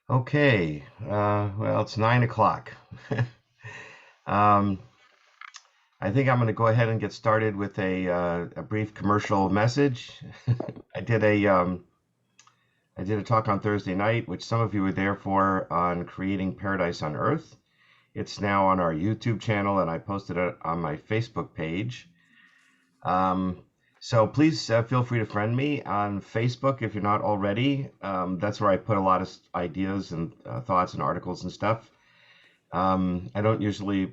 Okay, well, it's 9 o'clock. um, I think I'm going to go ahead and get started with a brief commercial message. I did a talk on Thursday night, which some of you were there for, on creating paradise on earth. It's now on our YouTube channel, and I posted it on my Facebook page. Um, so please feel free to friend me on Facebook if you're not already. That's where I put a lot of ideas and thoughts and articles and stuff. I don't usually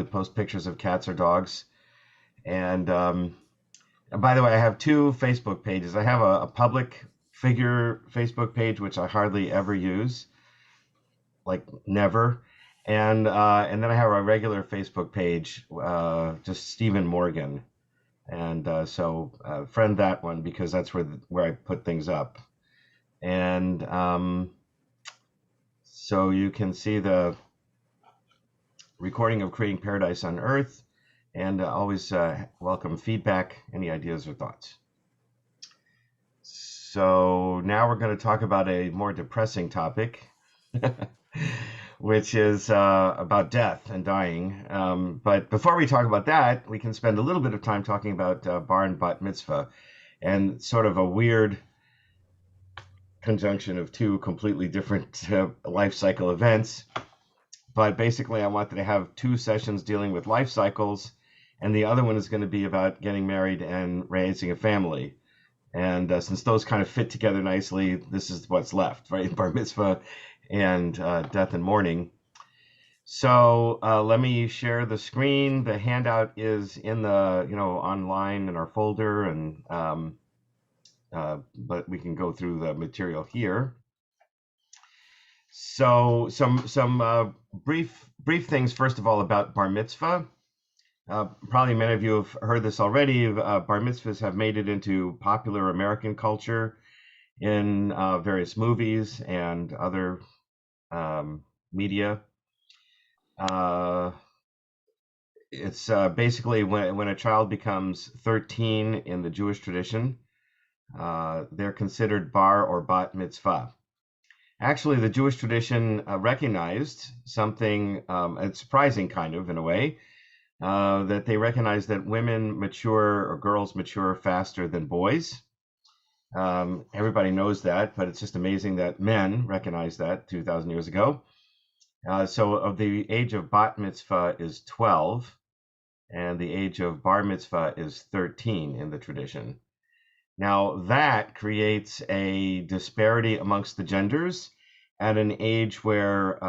post pictures of cats or dogs. And by the way, I have two Facebook pages. I have a public figure Facebook page, which I hardly ever use, like never. And then I have a regular Facebook page, just Stephen Morgen. And so friend that one because that's where I put things up. And so you can see the recording of Creating Paradise on Earth, and always welcome feedback, any ideas or thoughts. So now we're going to talk about a more depressing topic, which is about death and dying. But before we talk about that, we can spend a little bit of time talking about bar and bat mitzvah, and sort of a weird conjunction of two completely different life cycle events. But basically, I wanted to have two sessions dealing with life cycles, and the other one is going to be about getting married and raising a family. And since those kind of fit together nicely, this is what's left, right? Bar mitzvah and death and mourning. So let me share the screen. The handout is in the, online in our folder, and but we can go through the material here. So some brief things first of all about bar mitzvah. Probably many of you have heard this already. Bar mitzvahs have made it into popular American culture in various movies and other media. It's basically when a child becomes 13 in the Jewish tradition, they're considered bar or bat mitzvah. Actually, the Jewish tradition recognized something, it's surprising kind of in a way, that they recognize that women mature or girls mature faster than boys. Everybody knows that, but it's just amazing that men recognized that 2,000 years ago. So of the age of bat mitzvah is 12, and the age of bar mitzvah is 13 in the tradition. Now that creates a disparity amongst the genders at an age where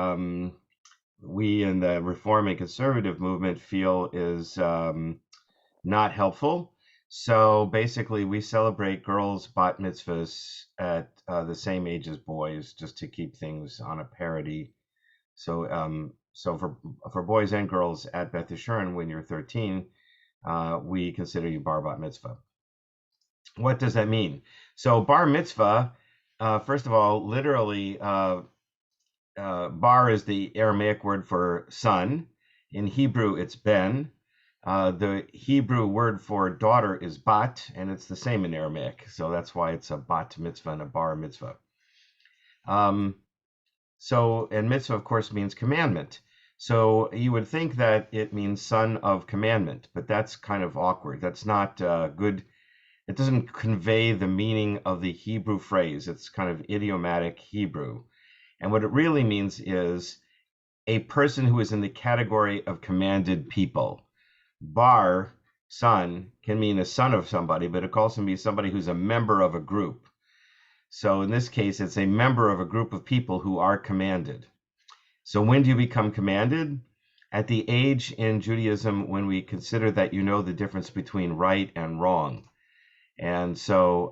we in the Reform and Conservative movement feel is not helpful. So basically, we celebrate girls' bat mitzvahs at the same age as boys, just to keep things on a parity. So for boys and girls at Beth Yeshurun, when you're 13, we consider you bar bat mitzvah. What does that mean? So bar mitzvah, first of all, literally, bar is the Aramaic word for son. In Hebrew, it's ben. The Hebrew word for daughter is bat, and it's the same in Aramaic. So that's why it's a bat mitzvah and a bar mitzvah. And mitzvah, of course, means commandment. So you would think that it means son of commandment, but that's kind of awkward. That's not good. It doesn't convey the meaning of the Hebrew phrase. It's kind of idiomatic Hebrew. And what it really means is a person who is in the category of commanded people. Bar, son, can mean a son of somebody, but it can also mean somebody who's a member of a group. So in this case, it's a member of a group of people who are commanded. So when do you become commanded? At the age in Judaism when we consider that you know the difference between right and wrong. And so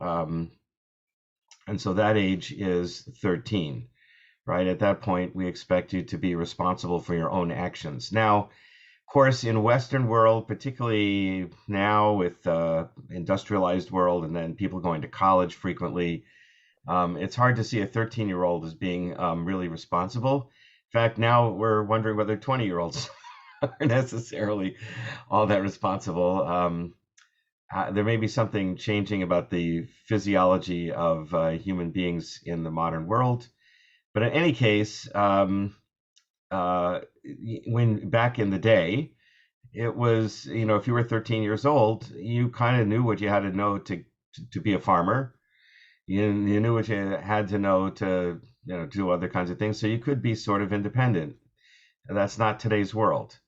that age is 13, right? At that point, we expect you to be responsible for your own actions. Now, of course, in Western world, particularly now with industrialized world and then people going to college frequently, it's hard to see a 13-year-old as being really responsible. In fact, now we're wondering whether 20-year-olds are necessarily all that responsible. There may be something changing about the physiology of human beings in the modern world. But in any case, when back in the day, it was, if you were 13 years old, you kind of knew what you had to know to be a farmer. You knew what you had to know to do other kinds of things, so you could be sort of independent. And that's not today's world.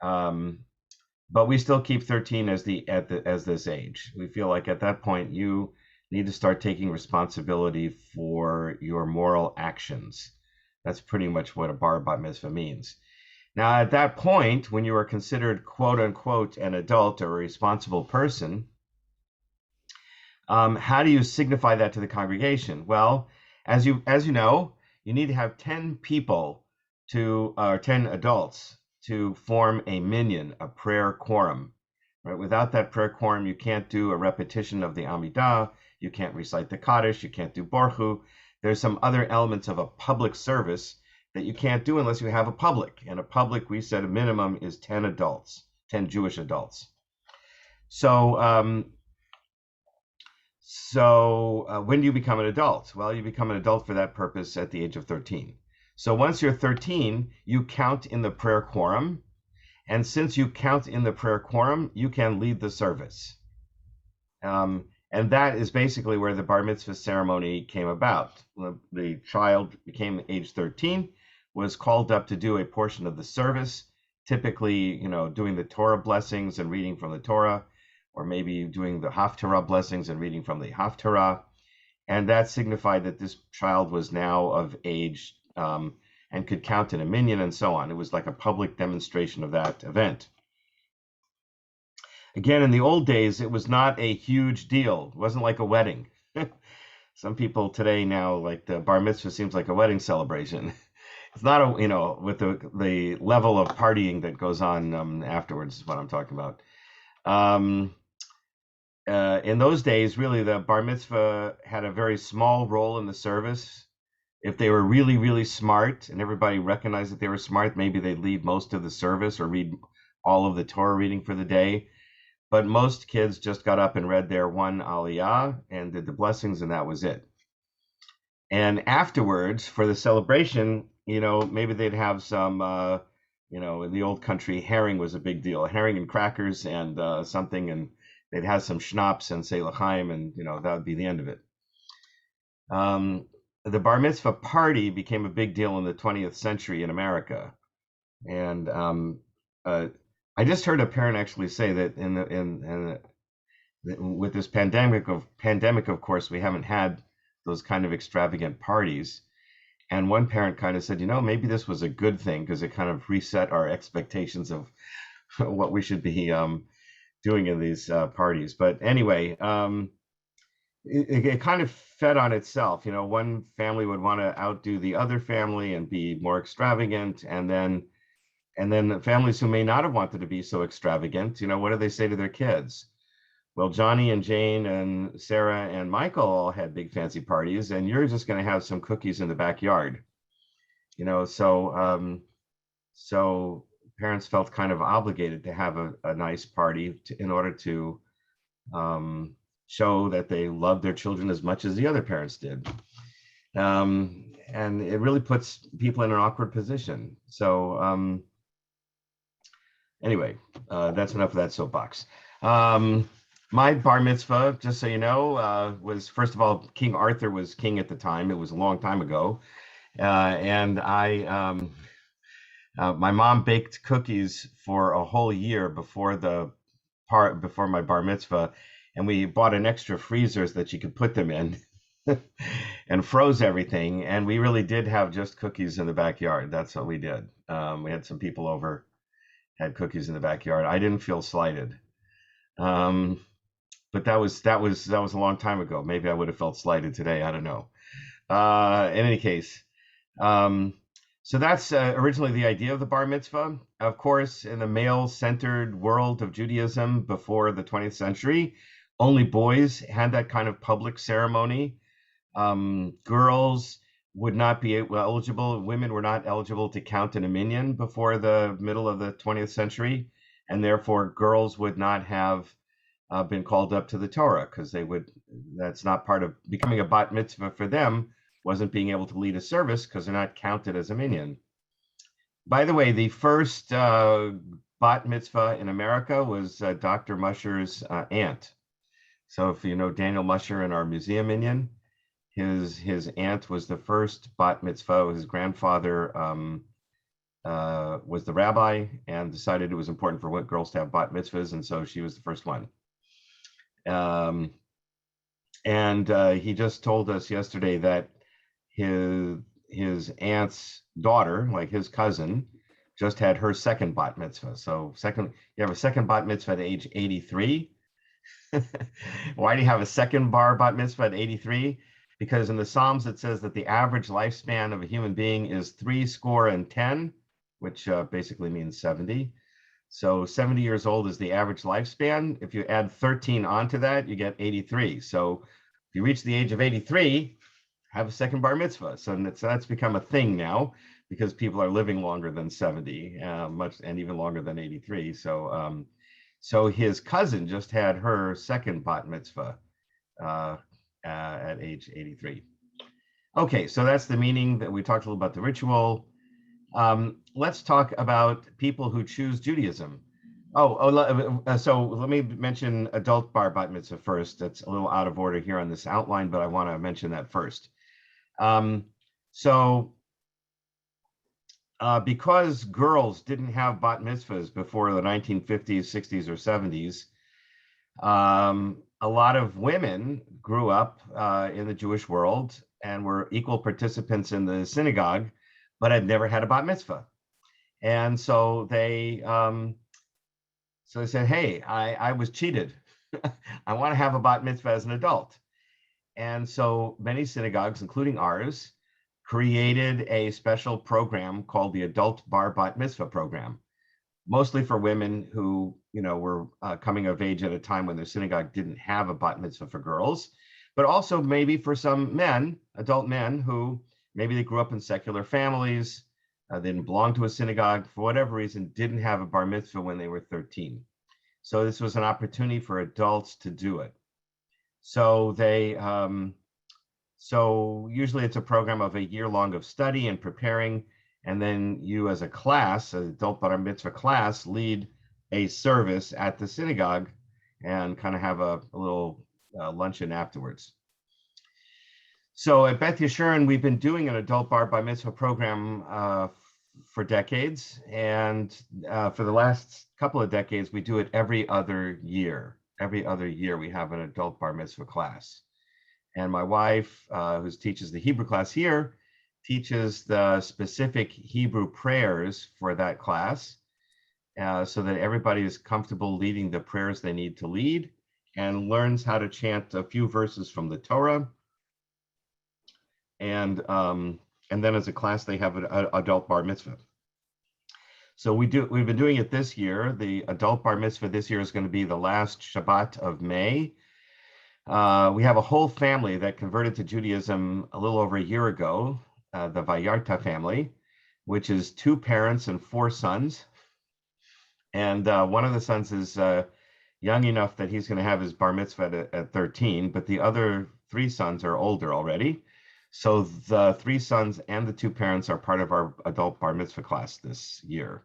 But we still keep 13 as this age. We feel like at that point you need to start taking responsibility for your moral actions. That's pretty much what a bar mitzvah means. Now, at that point, when you are considered quote unquote an adult or a responsible person, how do you signify that to the congregation? Well, as you know, you need to have 10 people or 10 adults to form a minyan, a prayer quorum. Right? Without that prayer quorum, you can't do a repetition of the Amidah, you can't recite the Kaddish, you can't do Baruch. There's some other elements of a public service that you can't do unless you have a public. And a public, we said a minimum is 10 adults, 10 Jewish adults. So when do you become an adult? Well, you become an adult for that purpose at the age of 13. So once you're 13, you count in the prayer quorum. And since you count in the prayer quorum, you can lead the service. And that is basically where the bar mitzvah ceremony came about. The child became age 13, was called up to do a portion of the service, typically, doing the Torah blessings and reading from the Torah, or maybe doing the Haftarah blessings and reading from the Haftarah. And that signified that this child was now of age and could count in a minyan and so on. It was like a public demonstration of that event. Again, in the old days, it was not a huge deal. It wasn't like a wedding. Some people today now, like the bar mitzvah seems like a wedding celebration. It's not with the level of partying that goes on afterwards is what I'm talking about. In those days, really, the bar mitzvah had a very small role in the service. If they were really, really smart and everybody recognized that they were smart, maybe they'd lead most of the service or read all of the Torah reading for the day. But most kids just got up and read their one aliyah and did the blessings, and that was it. And afterwards, for the celebration, maybe they'd have some, in the old country, herring was a big deal. Herring and crackers and something, and they'd have some schnapps and say l'chaim, and, that would be the end of it. The bar mitzvah party became a big deal in the 20th century in America. And I just heard a parent actually say that with this pandemic, of course, we haven't had those kind of extravagant parties. And one parent kind of said, maybe this was a good thing because it kind of reset our expectations of what we should be doing in these parties. But anyway, it kind of fed on itself. One family would want to outdo the other family and be more extravagant, and then the families who may not have wanted to be so extravagant, what do they say to their kids? Well, Johnny and Jane and Sarah and Michael all had big fancy parties, and you're just going to have some cookies in the backyard. So parents felt kind of obligated to have a nice party in order to show that they loved their children as much as the other parents did. And it really puts people in an awkward position. So anyway, that's enough of that soapbox. My bar mitzvah, just so you know, was, first of all, King Arthur was king at the time. It was a long time ago. And my mom baked cookies for a whole year before my bar mitzvah. And we bought an extra freezer that she could put them in and froze everything. And we really did have just cookies in the backyard. That's what we did. We had some people over, had cookies in the backyard. I didn't feel slighted. But that was a long time ago. Maybe I would have felt slighted today. I don't know. In any case, so that's originally the idea of the bar mitzvah. Of course, in the male-centered world of Judaism before the 20th century, only boys had that kind of public ceremony. Girls would not be eligible. Women were not eligible to count in a minyan before the middle of the 20th century, and therefore girls would not have been called up to the Torah because that's not part of becoming a bat mitzvah for them. wasn't being able to lead a service because they're not counted as a minyan. By the way, the first bat mitzvah in America was Dr. Musher's aunt. So if you know Daniel Musher in our museum minyan, his aunt was the first bat mitzvah. His grandfather was the rabbi and decided it was important for girls to have bat mitzvahs, and so she was the first one. And he just told us yesterday that his aunt's daughter, like his cousin, just had her second bat mitzvah. So you have a second bat mitzvah at age 83. Why do you have a second bat mitzvah at 83? Because in the Psalms it says that the average lifespan of a human being is 70, which basically means 70. So 70 years old is the average lifespan. If you add 13 onto that, you get 83. So if you reach the age of 83, have a second bar mitzvah. So that's become a thing now because people are living longer than 70, and even longer than 83. So his cousin just had her second bat mitzvah at age 83. Okay, so that's the meaning. That we talked a little about the ritual. Let's talk about people who choose Judaism. So let me mention adult bar bat mitzvah first. That's a little out of order here on this outline, but I want to mention that first. Because girls didn't have bat mitzvahs before the 1950s, 60s, or 70s, a lot of women grew up in the Jewish world and were equal participants in the synagogue, but had never had a bat mitzvah. And so they said, hey, I was cheated. I want to have a bat mitzvah as an adult. And so many synagogues, including ours, created a special program called the Adult Bar Bat Mitzvah Program, mostly for women who, were coming of age at a time when their synagogue didn't have a bat mitzvah for girls, but also maybe for some men, adult men, who maybe they grew up in secular families, they didn't belong to a synagogue, for whatever reason, didn't have a bar mitzvah when they were 13. So this was an opportunity for adults to do it. So so usually it's a program of a year long of study and preparing, and then you as a class, an adult bar mitzvah class, lead a service at the synagogue and kind of have a little luncheon afterwards. So at Beth Yeshurun, we've been doing an adult bar mitzvah program for decades, and for the last couple of decades, we do it every other year. Every other year, we have an adult bar mitzvah class. And my wife, who teaches the Hebrew class here, teaches the specific Hebrew prayers for that class, so that everybody is comfortable leading the prayers they need to lead, and learns how to chant a few verses from the Torah. And then as a class, they have an adult bar mitzvah. So we've been doing it this year. The adult bar mitzvah this year is going to be the last Shabbat of May. We have a whole family that converted to Judaism a little over a year ago, the Vayarta family, which is 2 parents and 4 sons. And one of the sons is young enough that he's going to have his bar mitzvah at 13, but the other 3 sons are older already. So the 3 sons and the 2 parents are part of our adult bar mitzvah class this year.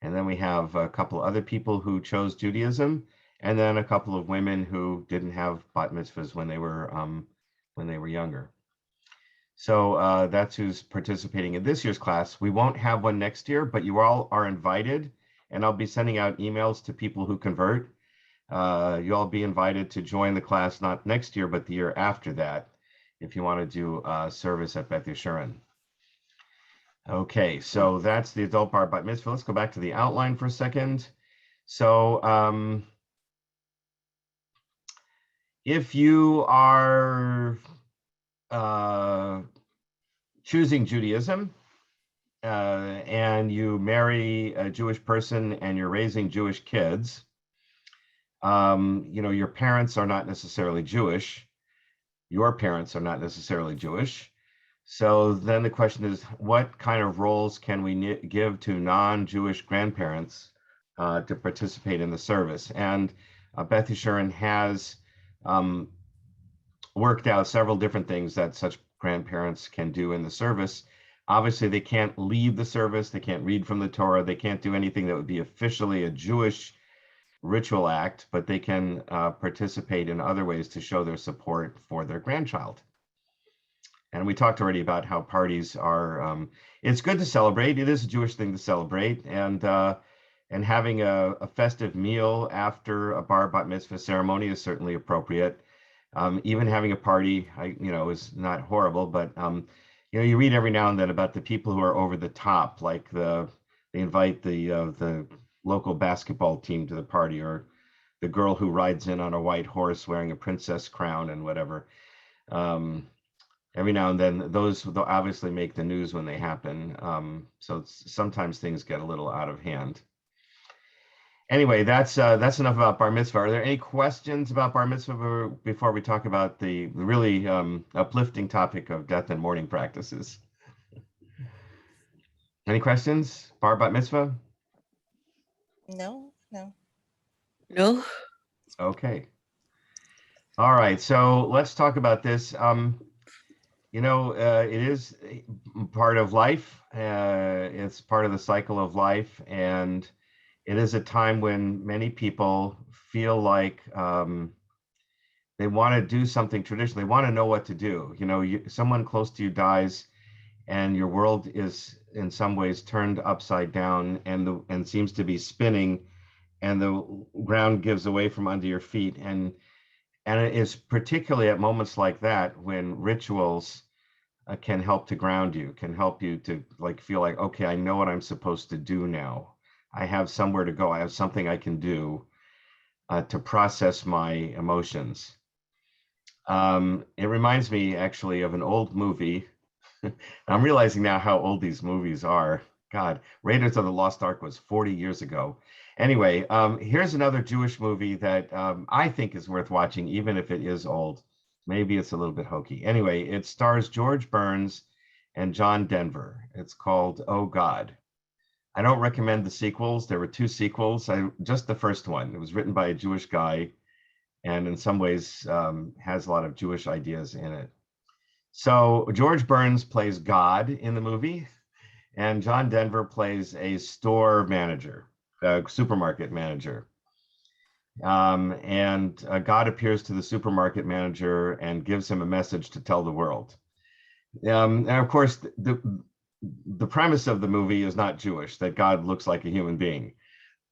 And then we have a couple other people who chose Judaism, and then a couple of women who didn't have bat mitzvahs when they were younger. So that's who's participating in this year's class. We won't have one next year, but you all are invited, and I'll be sending out emails to people who convert. You'll all be invited to join the class, not next year, but the year after that, if you want to do a service at Beth Yeshurun. Okay, so that's the adult bar bat mitzvah. Let's go back to the outline for a second. So if you are choosing Judaism and you marry a Jewish person and you're raising Jewish kids, your parents are not necessarily Jewish. Your parents are not necessarily Jewish. So then the question is, what kind of roles can we give to non-Jewish grandparents to participate in the service? And Beth Yeshurun has worked out several different things that such grandparents can do in the service. Obviously, they can't lead the service. They can't read from the Torah. They can't do anything that would be officially a Jewish ritual act, but they can participate in other ways to show their support for their grandchild. And we talked already about how parties are, it's good to celebrate. It is a Jewish thing to celebrate. And having a festive meal after a bar bat mitzvah ceremony is certainly appropriate. Even having a party, is not horrible, but you read every now and then about the people who are over the top, like they invite the local basketball team to the party, or the girl who rides in on a white horse wearing a princess crown and whatever. Every now and then, those will obviously make the news when they happen. So sometimes things get a little out of hand. Anyway, that's enough about bar mitzvah. Are there any questions about bar mitzvah before we talk about the really uplifting topic of death and mourning practices? Any questions? Bar mitzvah? No. No. Okay. All right. So let's talk about this. It is part of life. It's part of the cycle of life, and it is a time when many people feel like they want to do something traditional. They want to know what to do. Someone close to you dies, and your world is in some ways turned upside down, and seems to be spinning, and the ground gives away from under your feet. And it is particularly at moments like that when rituals can help to ground you, can help you to feel like, okay, I know what I'm supposed to do now. I have somewhere to go. I have something I can do to process my emotions. It reminds me actually of an old movie. I'm realizing now how old these movies are. God, Raiders of the Lost Ark was 40 years ago. Anyway, here's another Jewish movie that I think is worth watching, even if it is old. Maybe it's a little bit hokey. Anyway, it stars George Burns and John Denver. It's called Oh God. I don't recommend the sequels. There were 2 sequels. Just the first one. It was written by a Jewish guy, and in some ways has a lot of Jewish ideas in it. So George Burns plays God in the movie, and John Denver plays a store manager, a supermarket manager. And God appears to the supermarket manager and gives him a message to tell the world. And of course, the premise of the movie is not Jewish, that God looks like a human being.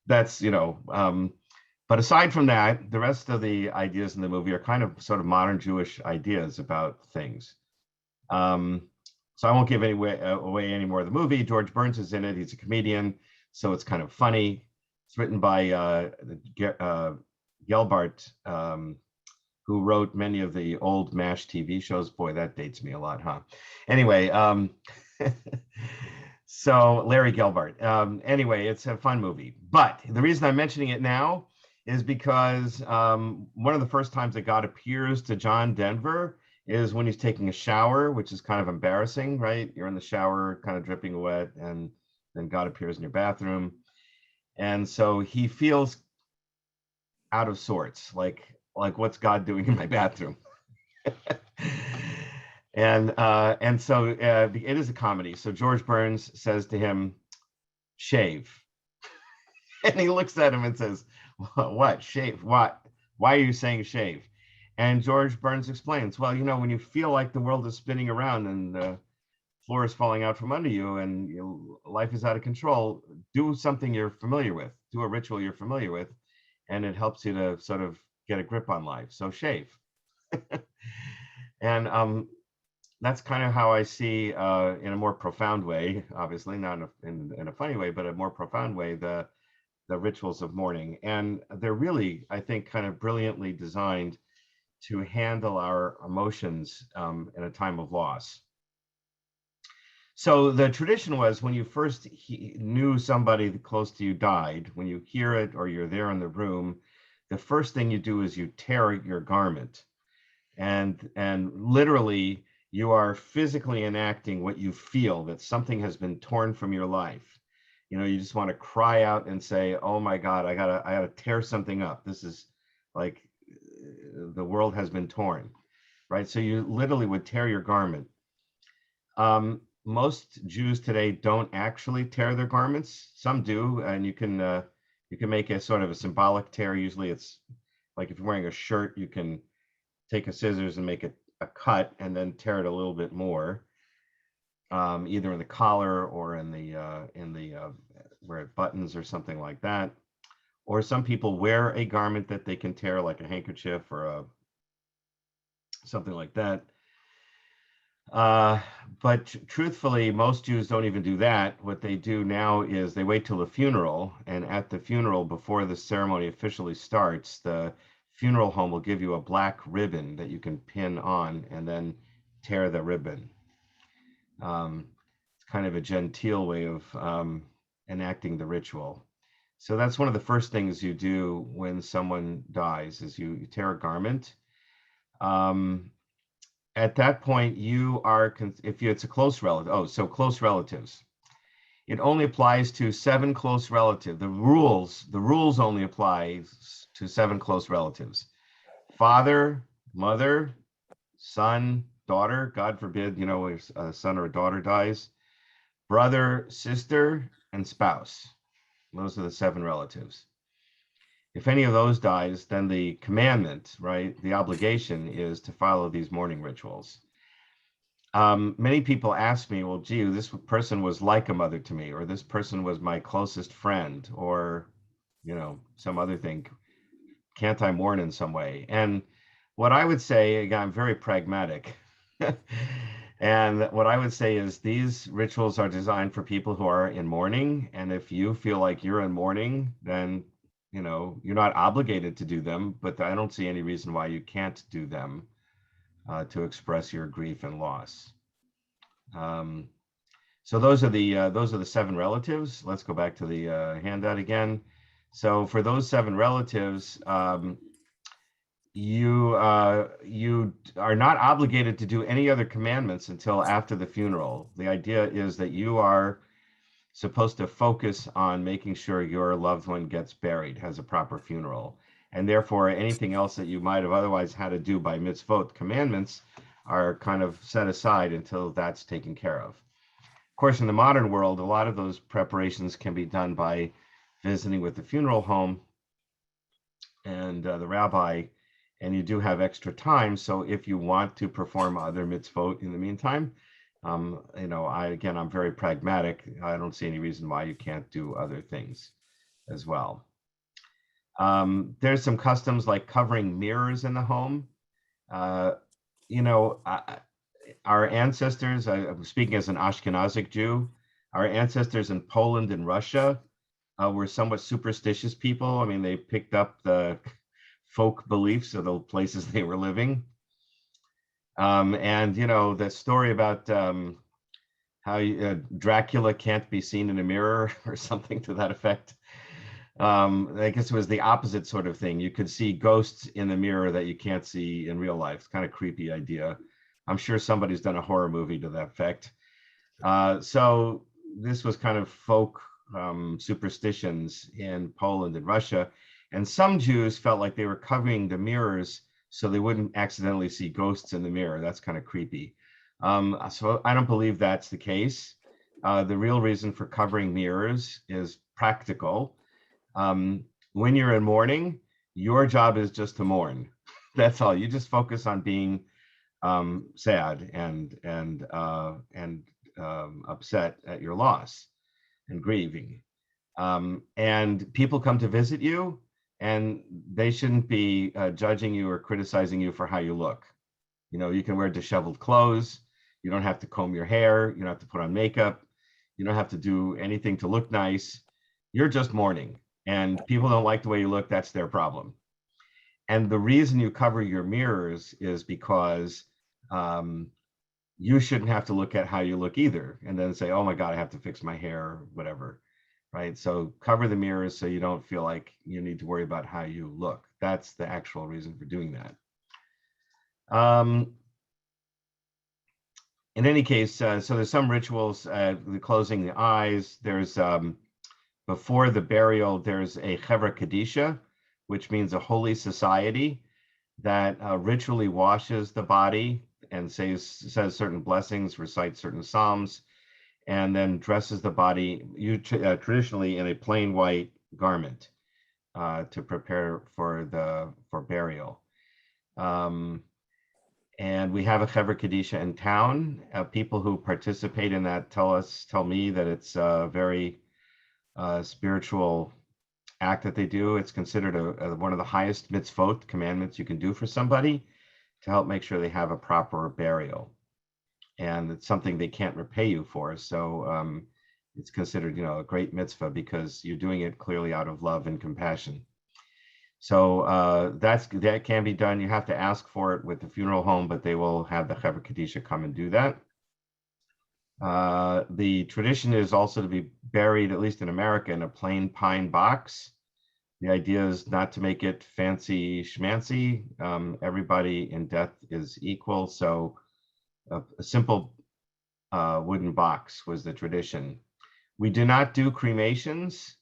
That's, but aside from that, the rest of the ideas in the movie are kind of sort of modern Jewish ideas about things. So I won't give away any more of the movie. George Burns is in it. He's a comedian, so it's kind of funny. It's written by Gelbart, who wrote many of the old MASH TV shows. Boy, that dates me a lot, huh? Anyway, so Larry Gelbart. Anyway, it's a fun movie. But the reason I'm mentioning it now is because one of the first times that God appears to John Denver is when he's taking a shower, which is kind of embarrassing, right? You're in the shower, kind of dripping wet, and then God appears in your bathroom. And so he feels out of sorts, like what's God doing in my bathroom? And so it is a comedy. So George Burns says to him, shave. And he looks at him and says, what, shave? What? Why are you saying shave? And George Burns explains, well, when you feel like the world is spinning around and the floor is falling out from under you and life is out of control, do something you're familiar with, do a ritual you're familiar with, and it helps you to sort of get a grip on life. So shave. And that's kind of how I see, in a more profound way, obviously not in a funny way, but a more profound way, the rituals of mourning. And they're really, I think, kind of brilliantly designed to handle our emotions in a time of loss. So the tradition was, when you first knew somebody close to you died, when you hear it or you're there in the room, the first thing you do is you tear your garment. And literally, you are physically enacting what you feel, that something has been torn from your life. You just want to cry out and say, oh my God, I gotta tear something up. This is like, the world has been torn, right? So you literally would tear your garment. Most Jews today don't actually tear their garments. Some do, and you can make a sort of a symbolic tear. Usually, it's like if you're wearing a shirt, you can take a scissors and make a cut, and then tear it a little bit more, either in the collar or in the where it buttons or something like that. Or some people wear a garment that they can tear, like a handkerchief or something like that. But truthfully, most Jews don't even do that. What they do now is they wait till the funeral, and at the funeral, before the ceremony officially starts, the funeral home will give you a black ribbon that you can pin on and then tear the ribbon. It's kind of a genteel way of enacting the ritual. So that's one of the first things you do when someone dies is you tear a garment. At that point, you are, if it's a close relative, so close relatives. It only applies to 7 close relatives. The rules only apply to 7 close relatives. Father, mother, son, daughter, God forbid, if a son or a daughter dies, brother, sister, and spouse. Those are the 7 relatives. If any of those dies, then the commandment, right, the obligation is to follow these mourning rituals. Many people ask me, well, gee, this person was like a mother to me, or this person was my closest friend, or, some other thing. Can't I mourn in some way? And what I would say, again, I'm very pragmatic. And what I would say is these rituals are designed for people who are in mourning. And if you feel like you're in mourning, then, you're not obligated to do them, but I don't see any reason why you can't do them to express your grief and loss. So those are the 7 relatives. Let's go back to the handout again. So for those 7 relatives, you are not obligated to do any other commandments until after the funeral. The idea is that you are supposed to focus on making sure your loved one gets buried, has a proper funeral. And therefore, anything else that you might have otherwise had to do by mitzvot, commandments, are kind of set aside until that's taken care of. Of course, in the modern world, a lot of those preparations can be done by visiting with the funeral home and the rabbi, and you do have extra time. So if you want to perform other mitzvot in the meantime, I'm very pragmatic. I don't see any reason why you can't do other things as well. There's some customs like covering mirrors in the home. Our ancestors, I'm speaking as an Ashkenazic Jew, our ancestors in Poland and Russia were somewhat superstitious people. I mean, they picked up the folk beliefs of the places they were living. And the story about how Dracula can't be seen in a mirror or something to that effect. I guess it was the opposite sort of thing. You could see ghosts in the mirror that you can't see in real life. It's kind of creepy idea. I'm sure somebody's done a horror movie to that effect. So this was kind of folk superstitions in Poland and Russia. And some Jews felt like they were covering the mirrors so they wouldn't accidentally see ghosts in the mirror. That's kind of creepy. So I don't believe that's the case. The real reason for covering mirrors is practical. When you're in mourning, your job is just to mourn. That's all. You just focus on being sad and upset at your loss and grieving. And people come to visit you, and they shouldn't be judging you or criticizing you for how you look. You can wear disheveled clothes. You don't have to comb your hair. You don't have to put on makeup. You don't have to do anything to look nice. You're just mourning. And people don't like the way you look. That's their problem. And the reason you cover your mirrors is because you shouldn't have to look at how you look either. And then say, oh my God, I have to fix my hair, or whatever. Right? So cover the mirrors so you don't feel like you need to worry about how you look. That's the actual reason for doing that. In any case, so there's some rituals, the closing the eyes. There's, before the burial, there's a chevra kadisha, which means a holy society that ritually washes the body and says certain blessings, recites certain psalms, and then dresses the body traditionally in a plain white garment to prepare for burial. And we have a Chevra Kadisha in town. People who participate in that tell me that it's a very spiritual act that they do. It's considered one of the highest mitzvot, commandments you can do for somebody to help make sure they have a proper burial. And it's something they can't repay you for. So it's considered, a great mitzvah because you're doing it clearly out of love and compassion. So that can be done. You have to ask for it with the funeral home, but they will have the Chevra Kadisha come and do that. The tradition is also to be buried, at least in America, in a plain pine box. The idea is not to make it fancy schmancy. Everybody in death is equal. So a simple wooden box was the tradition. We do not do cremations.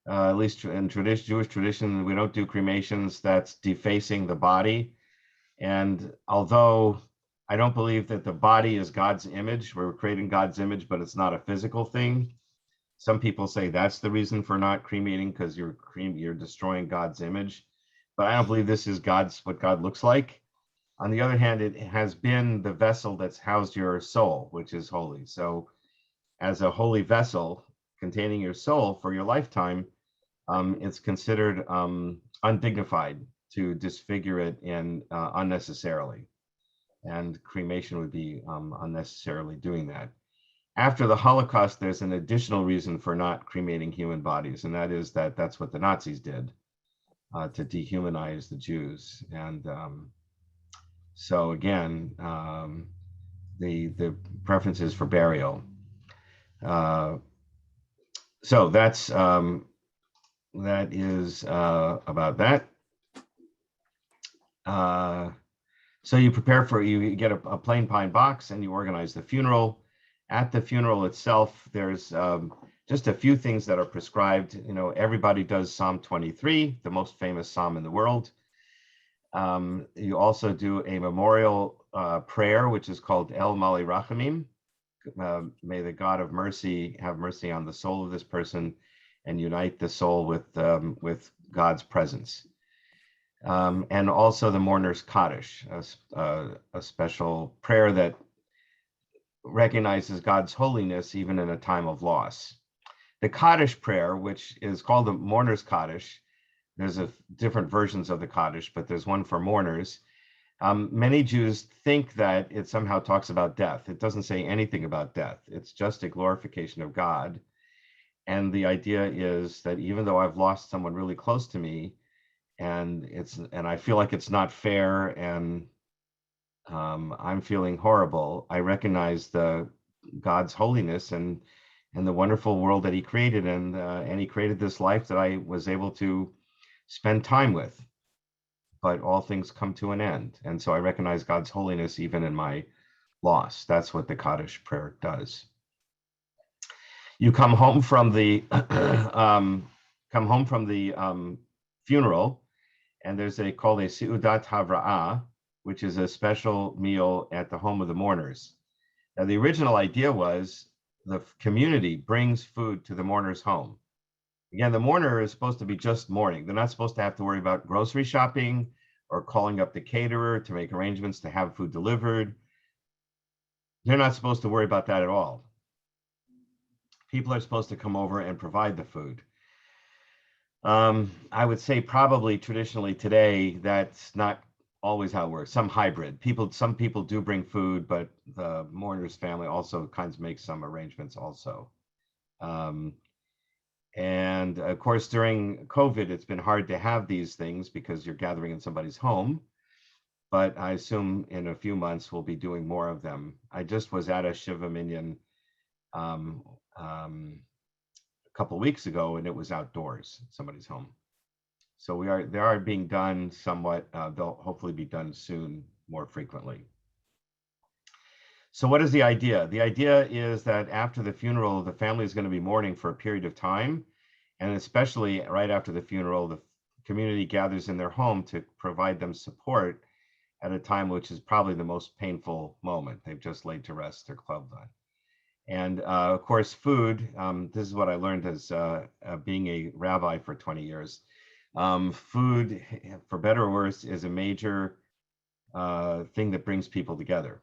At least in Jewish tradition, we don't do cremations. That's defacing the body. And although I don't believe that the body is God's image, we're creating God's image, but it's not a physical thing. Some people say that's the reason for not cremating, because you're destroying God's image. But I don't believe this is what God looks like. On the other hand, it has been the vessel that's housed your soul, which is holy. So as a holy vessel containing your soul for your lifetime, it's considered undignified to disfigure it unnecessarily. And cremation would be unnecessarily doing that. After the Holocaust, there's an additional reason for not cremating human bodies, and that is that's what the Nazis did to dehumanize the Jews. And so again, the preference is for burial. So that is about that. So you get a plain pine box and you organize the funeral. At the funeral itself, there's just a few things that are prescribed. Everybody does Psalm 23, the most famous psalm in the world. You also do a memorial prayer, which is called El Mali Rachamim. May the God of mercy have mercy on the soul of this person and unite the soul with God's presence. And also the mourner's Kaddish, a special prayer that recognizes God's holiness even in a time of loss. The Kaddish prayer, which is called the mourner's Kaddish, there's different versions of the Kaddish, but there's one for mourners. Many Jews think that it somehow talks about death. It doesn't say anything about death. It's just a glorification of God. And the idea is that even though I've lost someone really close to me, and I feel like it's not fair, and I'm feeling horrible, I recognize God's holiness and the wonderful world that He created, and He created this life that I was able to spend time with. But all things come to an end, and so I recognize God's holiness even in my loss. That's what the Kaddish prayer does. You come home from the funeral, and there's called a Seudat Havra'ah, which is a special meal at the home of the mourners. Now, the original idea was the community brings food to the mourner's home. Again, the mourner is supposed to be just mourning. They're not supposed to have to worry about grocery shopping or calling up the caterer to make arrangements to have food delivered. They're not supposed to worry about that at all. People are supposed to come over and provide the food. I would say probably traditionally today, that's not always how it works. Some hybrid. Some people do bring food, but the mourner's family also kind of makes some arrangements also. And of course, during COVID, it's been hard to have these things because you're gathering in somebody's home. But I assume in a few months, we'll be doing more of them. I just was at a Shiva Minyan a couple of weeks ago, and it was outdoors at somebody's home. So they are being done somewhat. They'll hopefully be done soon, more frequently. So what is the idea? The idea is that after the funeral, the family is going to be mourning for a period of time. And especially right after the funeral, the community gathers in their home to provide them support at a time which is probably the most painful moment. They've just laid to rest their clubs on. And of course, food, this is what I learned as being a rabbi for 20 years. Food, for better or worse, is a major thing that brings people together.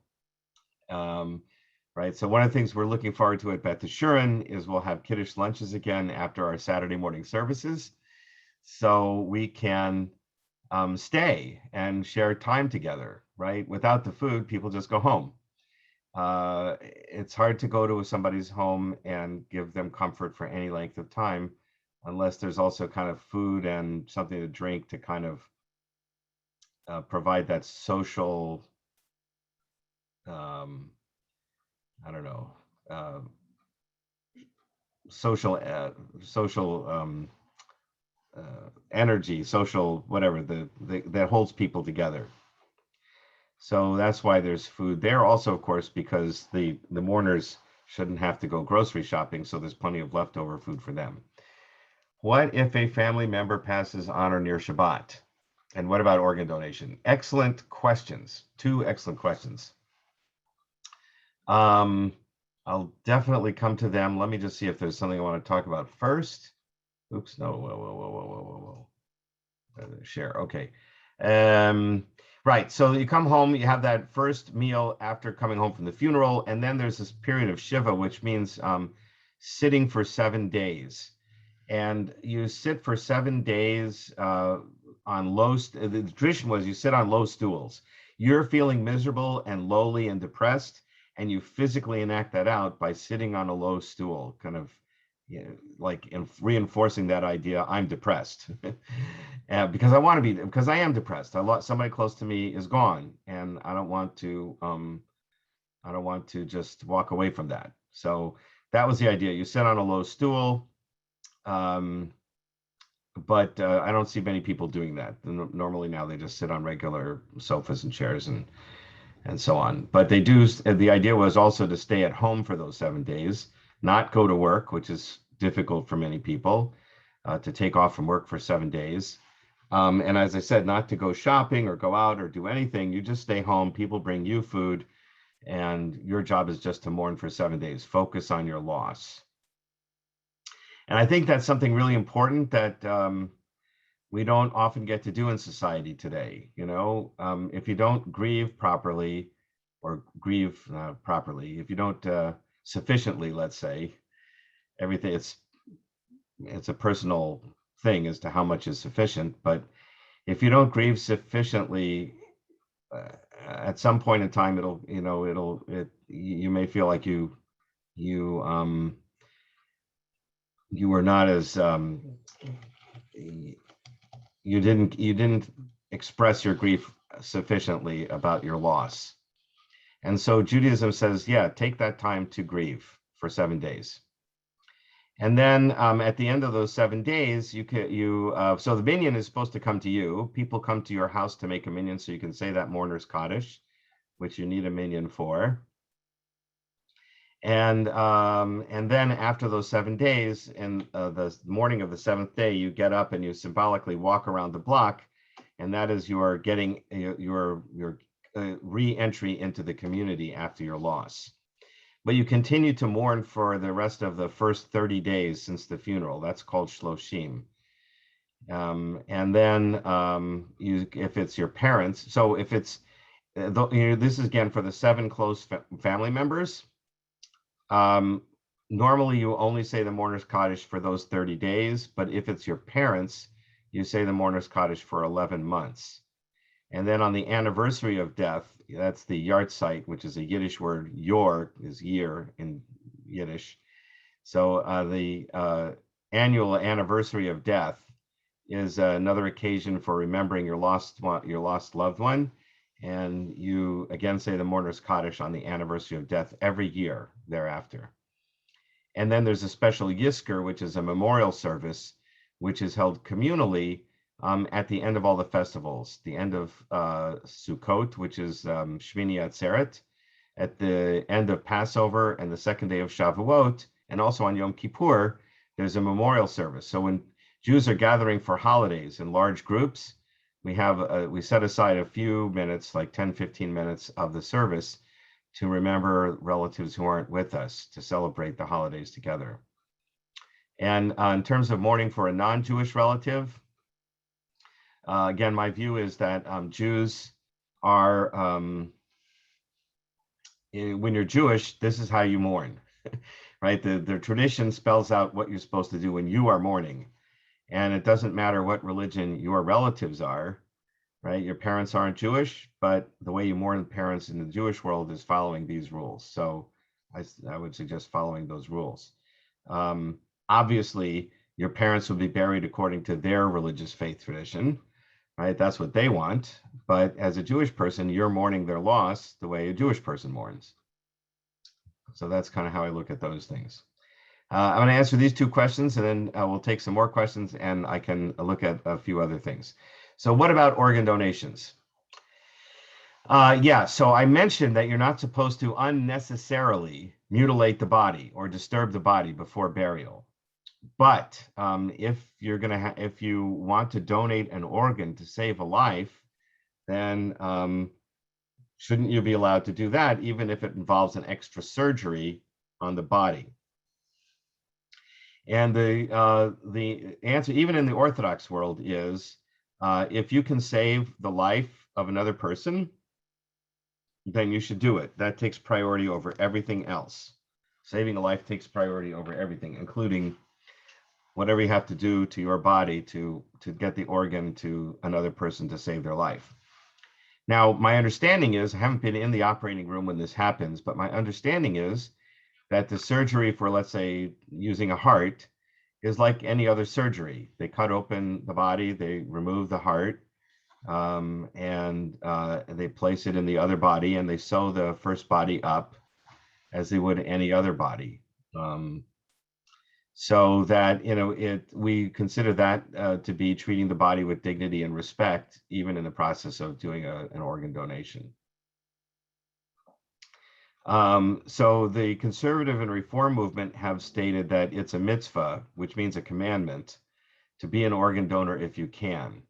Right. So one of the things we're looking forward to at Beth Yeshurun is we'll have Kaddish lunches again after our Saturday morning services. So we can stay and share time together, right? Without the food, people just go home. It's hard to go to somebody's home and give them comfort for any length of time unless there's also kind of food and something to drink to kind of provide that social, I don't know, social energy, social whatever that holds people together. So that's why there's food there. Also, of course, because the mourners shouldn't have to go grocery shopping, so there's plenty of leftover food for them. What if a family member passes on or near Shabbat? And what about organ donation? Excellent questions. Two excellent questions. I'll definitely come to them. Let me just see if there's something I want to talk about first. Oops, no, whoa. Share, okay. Right, so you come home, you have that first meal after coming home from the funeral, and then there's this period of Shiva, which means sitting for 7 days. And you sit for 7 days on the tradition was you sit on low stools. You're feeling miserable and lowly and depressed, and you physically enact that out by sitting on a low stool, kind of like reinforcing that idea, I'm depressed. Because I am depressed. Somebody close to me is gone, and I don't want to just walk away from that. So that was the idea. You sit on a low stool, but I don't see many people doing that. Normally now they just sit on regular sofas and chairs and so on. But they do. The idea was also to stay at home for those 7 days, not go to work, which is difficult for many people, to take off from work for 7 days. And as I said, not to go shopping or go out or do anything. You just stay home. People bring you food, and your job is just to mourn for 7 days. Focus on your loss. And I think that's something really important that we don't often get to do in society today. If you don't grieve properly, or grieve properly, if you don't sufficiently, let's say, everything, it's a personal thing as to how much is sufficient. But if you don't grieve sufficiently, at some point in time, you may feel like you were not as you didn't express your grief sufficiently about your loss. And so Judaism says, yeah, take that time to grieve for 7 days. And then at the end of those 7 days, so the minyan is supposed to come to you. People come to your house to make a minyan, so you can say that mourner's Kaddish, which you need a minyan for. And then after those 7 days, in the morning of the 7th day, you get up and you symbolically walk around the block, and that is your getting your re-entry into the community after your loss. But you continue to mourn for the rest of the first 30 days since the funeral. That's called shloshim. And then if it's your parents, so if it's this is again for the 7 close family members. Normally you only say the mourner's Kaddish for those 30 days, but if it's your parents, you say the mourner's Kaddish for 11 months. And then on the anniversary of death, that's the yahrzeit, which is a Yiddish word. Yor is year in Yiddish. So the annual anniversary of death is another occasion for remembering your lost loved one. And you again say the mourner's Kaddish on the anniversary of death every year thereafter. And then there's a special Yizkor, which is a memorial service, which is held communally at the end of all the festivals. The end of Sukkot, which is Shmini Atzeret, at the end of Passover and the second day of Shavuot, and also on Yom Kippur, there's a memorial service. So when Jews are gathering for holidays in large groups, we set aside a few minutes, like 10, 15 minutes of the service to remember relatives who aren't with us, to celebrate the holidays together. And in terms of mourning for a non-Jewish relative, again, my view is that Jews are, when you're Jewish, this is how you mourn, right? The tradition spells out what you're supposed to do when you are mourning. And it doesn't matter what religion your relatives are, right? Your parents aren't Jewish, but the way you mourn parents in the Jewish world is following these rules. So I would suggest following those rules. Obviously, your parents will be buried according to their religious faith tradition, right? That's what they want. But as a Jewish person, you're mourning their loss the way a Jewish person mourns. So that's kind of how I look at those things. I'm going to answer these two questions, and then we'll take some more questions, and I can look at a few other things. So what about organ donations? Yeah, so I mentioned that you're not supposed to unnecessarily mutilate the body or disturb the body before burial. But if you want to donate an organ to save a life, then shouldn't you be allowed to do that, even if it involves an extra surgery on the body? And the answer, even in the Orthodox world, is if you can save the life of another person, then you should do it. That takes priority over everything else. Saving a life takes priority over everything, including whatever you have to do to your body to get the organ to another person to save their life. Now, my understanding is, I haven't been in the operating room when this happens, but my understanding is that the surgery for, let's say, using a heart is like any other surgery. They cut open the body, they remove the heart, and they place it in the other body, and they sew the first body up as they would any other body. So that, we consider that to be treating the body with dignity and respect, even in the process of doing an organ donation. So the conservative and reform movement have stated that it's a mitzvah, which means a commandment, to be an organ donor if you can.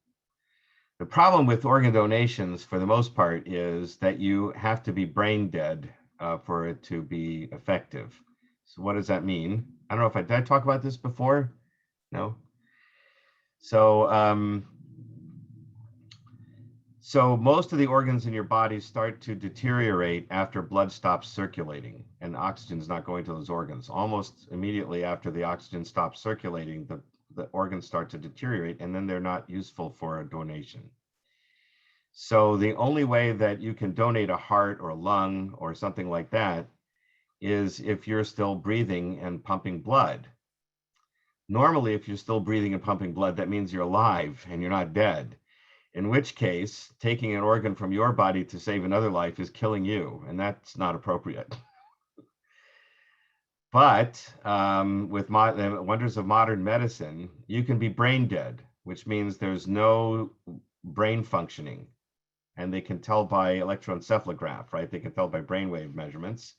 The problem with organ donations, for the most part, is that you have to be brain dead for it to be effective. So what does that mean? I don't know did I talk about this before? No. So, so most of the organs in your body start to deteriorate after blood stops circulating and oxygen's not going to those organs. Almost immediately after the oxygen stops circulating, the organs start to deteriorate, and then they're not useful for a donation. So the only way that you can donate a heart or a lung or something like that is if you're still breathing and pumping blood. Normally, if you're still breathing and pumping blood, that means you're alive and you're not dead. In which case, taking an organ from your body to save another life is killing you, and that's not appropriate. But with the wonders of modern medicine, you can be brain dead, which means there's no brain functioning. And they can tell by electroencephalograph, right? They can tell by brainwave measurements.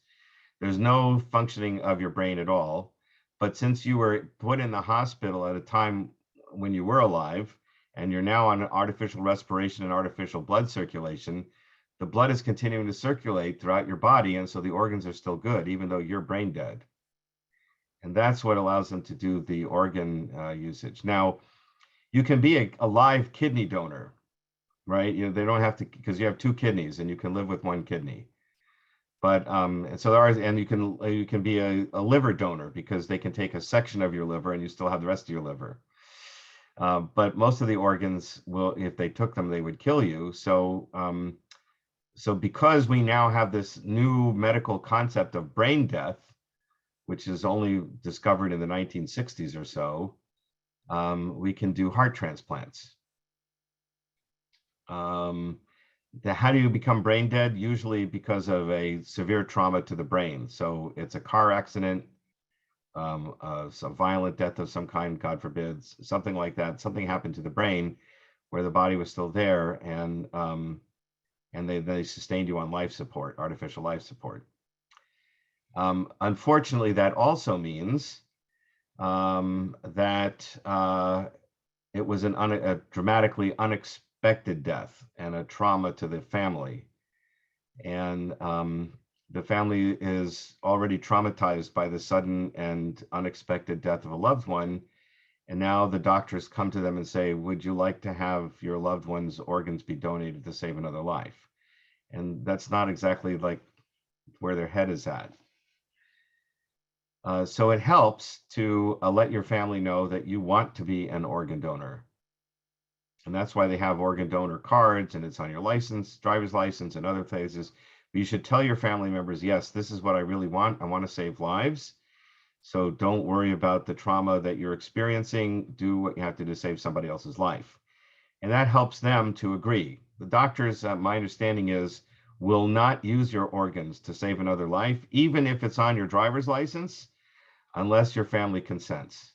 There's no functioning of your brain at all. But since you were put in the hospital at a time when you were alive, and you're now on artificial respiration and artificial blood circulation, the blood is continuing to circulate throughout your body, and so the organs are still good, even though you're brain dead. And that's what allows them to do the organ usage. Now, you can be a live kidney donor, right? They don't have to, because you have two kidneys and you can live with one kidney. But and so there are, and you can be a liver donor, because they can take a section of your liver and you still have the rest of your liver. But most of the organs will, if they took them, they would kill you. So so because we now have this new medical concept of brain death, which is only discovered in the 1960s or so, we can do heart transplants. How do you become brain dead? Usually because of a severe trauma to the brain. So it's a car accident, some violent death of some kind, God forbid, something like that. Something happened to the brain where the body was still there, and they sustained you on life support, artificial life support. Unfortunately, that also means that it was a dramatically unexpected unexpected death and a trauma to the family. And the family is already traumatized by the sudden and unexpected death of a loved one. And now the doctors come to them and say, would you like to have your loved one's organs be donated to save another life? And that's not exactly like where their head is at. So it helps to let your family know that you want to be an organ donor. And that's why they have organ donor cards, and it's on your license, driver's license, and other places. But you should tell your family members, yes, this is what I really want. I want to save lives. So don't worry about the trauma that you're experiencing. Do what you have to do to save somebody else's life. And that helps them to agree. The doctors, my understanding is, will not use your organs to save another life, even if it's on your driver's license, unless your family consents.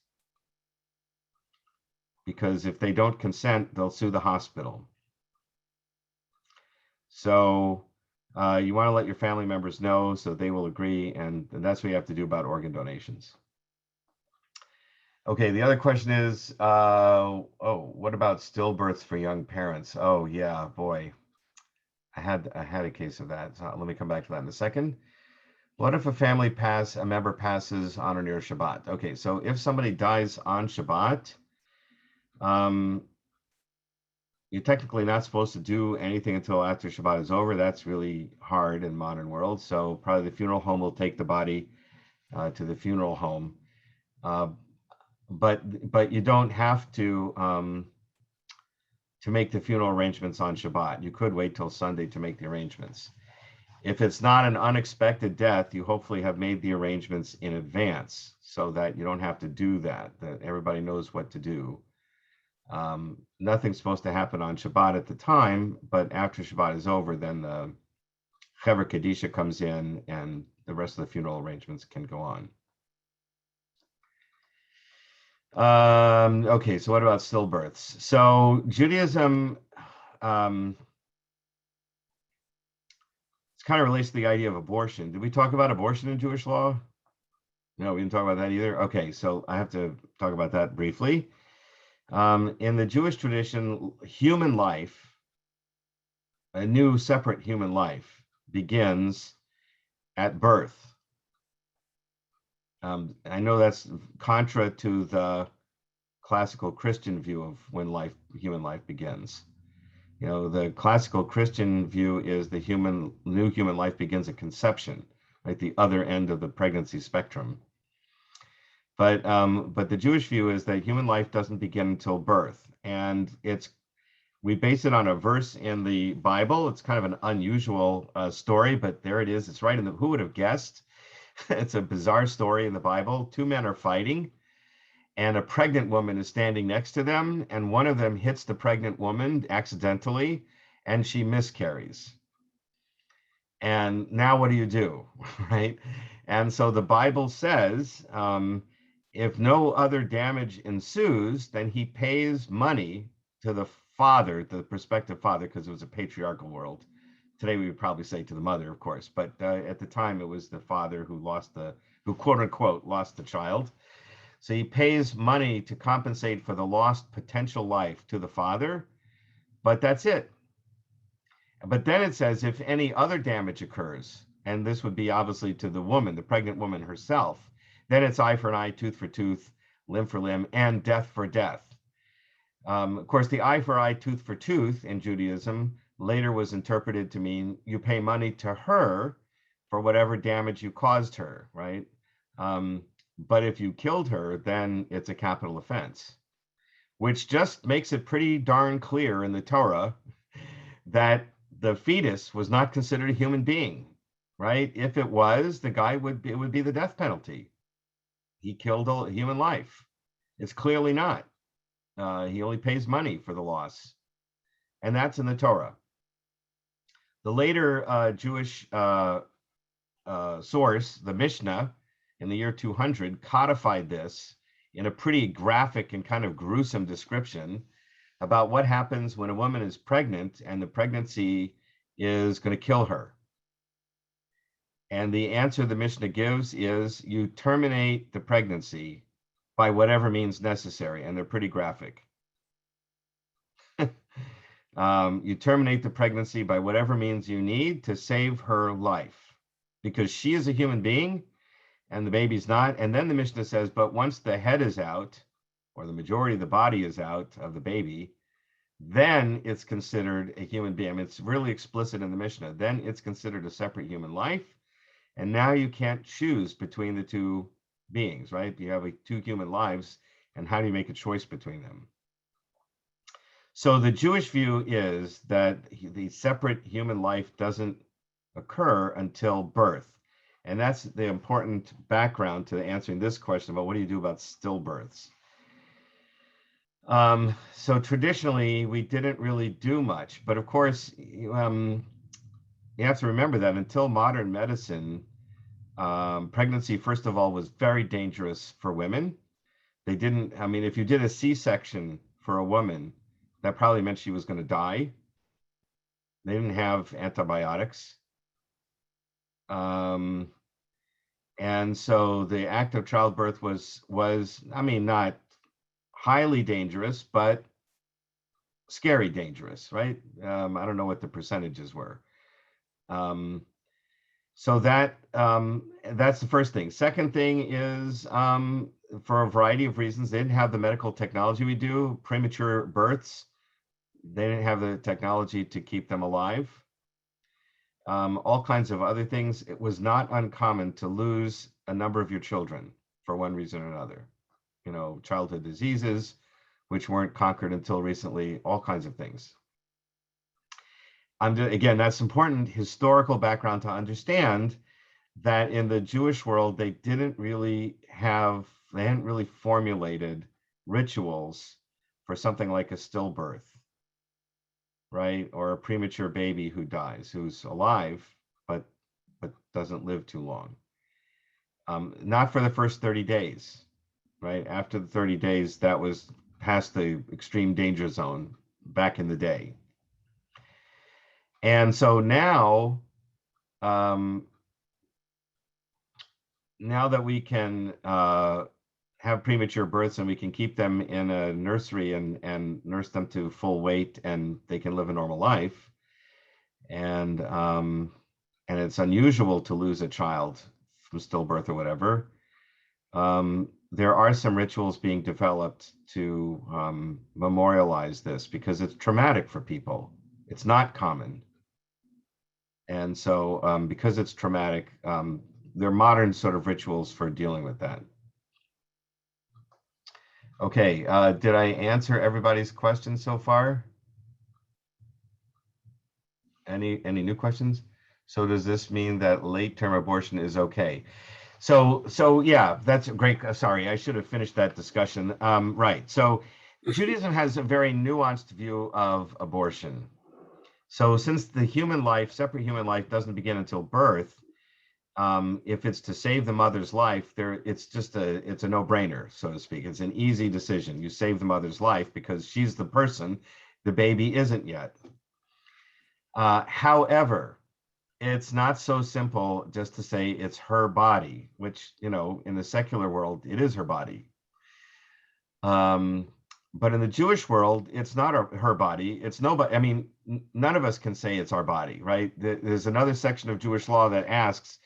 Because if they don't consent, they'll sue the hospital. So you want to let your family members know so they will agree, and that's what you have to do about organ donations. Okay, the other question is, what about stillbirths for young parents? Oh yeah, boy, I had a case of that. So let me come back to that in a second. What if a member passes on or near Shabbat? Okay, so if somebody dies on Shabbat, you're technically not supposed to do anything until after Shabbat is over. That's really hard in modern world. So probably the funeral home will take the body to the funeral home. But you don't have to make the funeral arrangements on Shabbat. You could wait till Sunday to make the arrangements. If it's not an unexpected death, you hopefully have made the arrangements in advance so that you don't have to do that everybody knows what to do. Nothing's supposed to happen on Shabbat at the time, but after Shabbat is over, then the Chaver Kadisha comes in and the rest of the funeral arrangements can go on. Okay, so what about stillbirths? So Judaism, it's kind of relates to the idea of abortion. Did we talk about abortion in Jewish law? No, we didn't talk about that either. Okay, so I have to talk about that briefly. In the Jewish tradition, human life, a new separate human life, begins at birth. I know that's contra to the classical Christian view of when human life begins. You know, the classical Christian view is the new human life begins at conception, right? The other end of the pregnancy spectrum. But the Jewish view is that human life doesn't begin until birth, and we base it on a verse in the Bible. It's kind of an unusual story, but there it is. It's right in the. Who would have guessed? It's a bizarre story in the Bible. Two men are fighting, and a pregnant woman is standing next to them, and one of them hits the pregnant woman accidentally, and she miscarries. And now what do you do, right? And so the Bible says, if no other damage ensues, then he pays money to the father, to the prospective father, because it was a patriarchal world. Today we would probably say to the mother, of course, but at the time it was the father who quote unquote lost the child. So he pays money to compensate for the lost potential life to the father, but that's it. But then it says if any other damage occurs, and this would be obviously to the woman, the pregnant woman herself, then it's eye for an eye, tooth for tooth, limb for limb, and death for death. Of course, the eye for eye, tooth for tooth in Judaism later was interpreted to mean you pay money to her for whatever damage you caused her, right? But if you killed her, then it's a capital offense, which just makes it pretty darn clear in the Torah that the fetus was not considered a human being, right? If it was, it would be the death penalty. He killed a human life. It's clearly not. He only pays money for the loss. And that's in the Torah. The later Jewish source, the Mishnah, in the year 200, codified this in a pretty graphic and kind of gruesome description about what happens when a woman is pregnant and the pregnancy is going to kill her. And the answer the Mishnah gives is you terminate the pregnancy by whatever means necessary, and they're pretty graphic. You terminate the pregnancy by whatever means you need to save her life, because she is a human being and the baby's not. And then the Mishnah says, but once the head is out, or the majority of the body is out of the baby, then it's considered a human being. I mean, it's really explicit in the Mishnah. Then it's considered a separate human life. And now you can't choose between the two beings, right? You have two human lives, and how do you make a choice between them? So the Jewish view is that the separate human life doesn't occur until birth. And that's the important background to answering this question about what do you do about stillbirths. So traditionally, we didn't really do much. But of course, you have to remember that until modern medicine, pregnancy, first of all, was very dangerous for women. They didn't, I mean, if you did a C-section for a woman, that probably meant she was going to die. They didn't have antibiotics. And so the act of childbirth was, I mean, not highly dangerous, but scary dangerous, right? I don't know what the percentages were. So that's the first thing. Second thing is, for a variety of reasons, they didn't have the medical technology we do. Premature births, they didn't have the technology to keep them alive. All kinds of other things. It was not uncommon to lose a number of your children for one reason or another. You know, childhood diseases, which weren't conquered until recently, all kinds of things. Again, that's important historical background to understand that in the Jewish world, they hadn't really formulated rituals for something like a stillbirth, right? Or a premature baby who dies, who's alive, but doesn't live too long. Not for the first 30 days, right? After the 30 days, that was past the extreme danger zone back in the day. And so now, now that we can have premature births and we can keep them in a nursery and nurse them to full weight and they can live a normal life, and it's unusual to lose a child from stillbirth or whatever, there are some rituals being developed to memorialize this because it's traumatic for people. It's not common. And so because it's traumatic, there are modern sort of rituals for dealing with that. Okay, did I answer everybody's questions so far? Any new questions? So does this mean that late-term abortion is okay? So yeah, that's a great, sorry, I should have finished that discussion. Right, so Judaism has a very nuanced view of abortion. So since the human life, separate human life, doesn't begin until birth, if it's to save the mother's life, it's a no-brainer, so to speak. It's an easy decision. You save the mother's life because she's the person, the baby isn't yet. However, it's not so simple just to say it's her body, which, you know, in the secular world, it is her body. But in the Jewish world, it's not her body. It's nobody. I mean, none of us can say it's our body, right? There's another section of Jewish law that asks,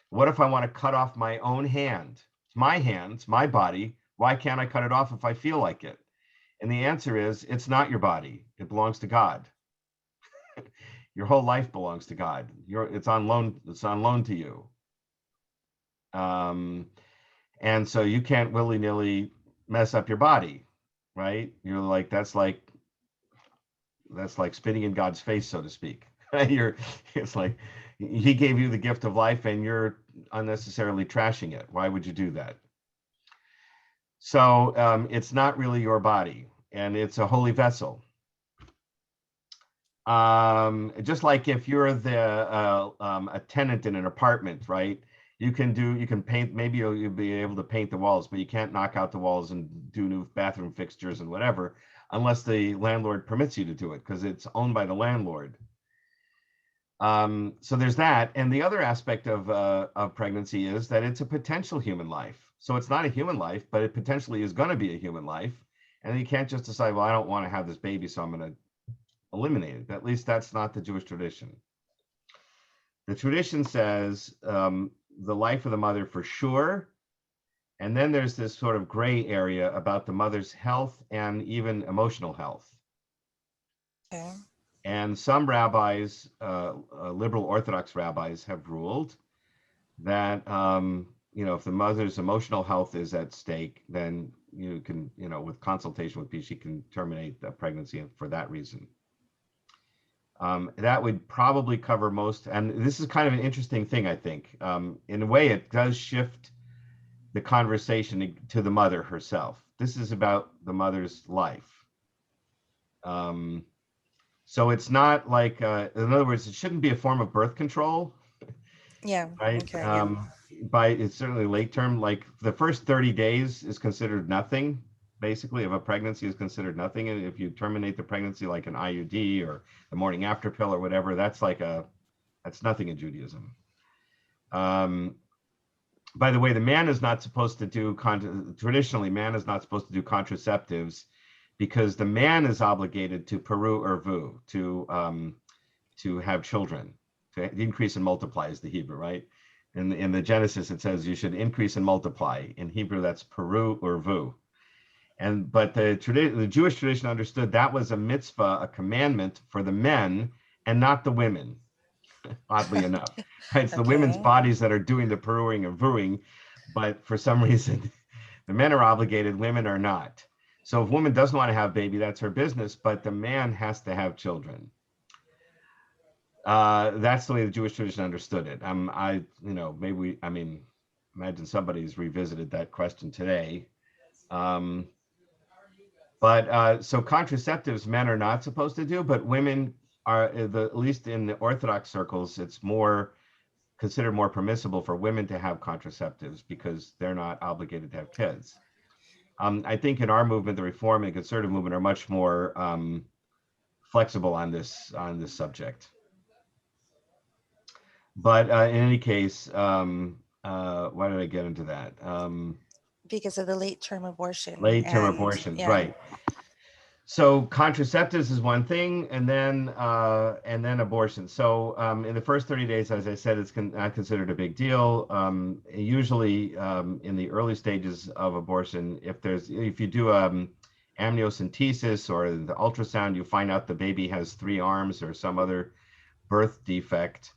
what if I want to cut off my own hand? It's my hand, it's my body. Why can't I cut it off if I feel like it? And the answer is, it's not your body. It belongs to God. Your whole life belongs to God. It's on loan. It's on loan to you. And so you can't willy-nilly mess up your body, right? You're like, that's like spitting in God's face, so to speak. It's like he gave you the gift of life and you're unnecessarily trashing it. Why would you do that? So it's not really your body, and it's a holy vessel. Just like if you're a tenant in an apartment, right? You can paint, maybe you'll be able to paint the walls, but you can't knock out the walls and do new bathroom fixtures and whatever, unless the landlord permits you to do it, because it's owned by the landlord. So there's that. And the other aspect of pregnancy is that it's a potential human life. So it's not a human life, but it potentially is going to be a human life. And you can't just decide, well, I don't want to have this baby, so I'm going to eliminated. At least that's not the Jewish tradition. The tradition says the life of the mother for sure, and then there's this sort of gray area about the mother's health and even emotional health. Okay. And some rabbis, liberal Orthodox rabbis, have ruled that if the mother's emotional health is at stake, then you can, with consultation with she can terminate the pregnancy for that reason. That would probably cover most, and this is kind of an interesting thing, I think. In a way, it does shift the conversation to the mother herself. This is about the mother's life. So it's not like, in other words, it shouldn't be a form of birth control. Yeah. Right. Okay. Yeah. By it's certainly late term, like the first 30 days is considered nothing. Basically, if a pregnancy is considered nothing, and if you terminate the pregnancy like an IUD or the morning after pill or whatever, that's nothing in Judaism. By the way, the man is not supposed to do traditionally, man is not supposed to do contraceptives because the man is obligated to peru or vu, to have children, to increase and multiply is the Hebrew, right? In the Genesis, it says you should increase and multiply. In Hebrew, that's peru or vu. But the Jewish tradition understood that was a mitzvah, a commandment for the men and not the women, oddly enough. Right? It's the women's Okay. bodies that are doing the peruing and vuing, but for some reason, the men are obligated, women are not. So if a woman doesn't want to have a baby, that's her business, but the man has to have children. That's the way the Jewish tradition understood it. Imagine somebody's revisited that question today. So contraceptives men are not supposed to do, but women are, at least in the Orthodox circles, it's considered more permissible for women to have contraceptives because they're not obligated to have kids. I think in our movement, the Reform and Conservative movement are much more flexible on this subject. But in any case, why did I get into that? Because of the late-term abortion Late-term and abortions, yeah. right. So contraceptives is one thing, and then abortion. So in the first 30 days, as I said, it's not considered a big deal. Usually in the early stages of abortion, if you do amniocentesis or the ultrasound, you find out the baby has 3 arms or some other birth defect.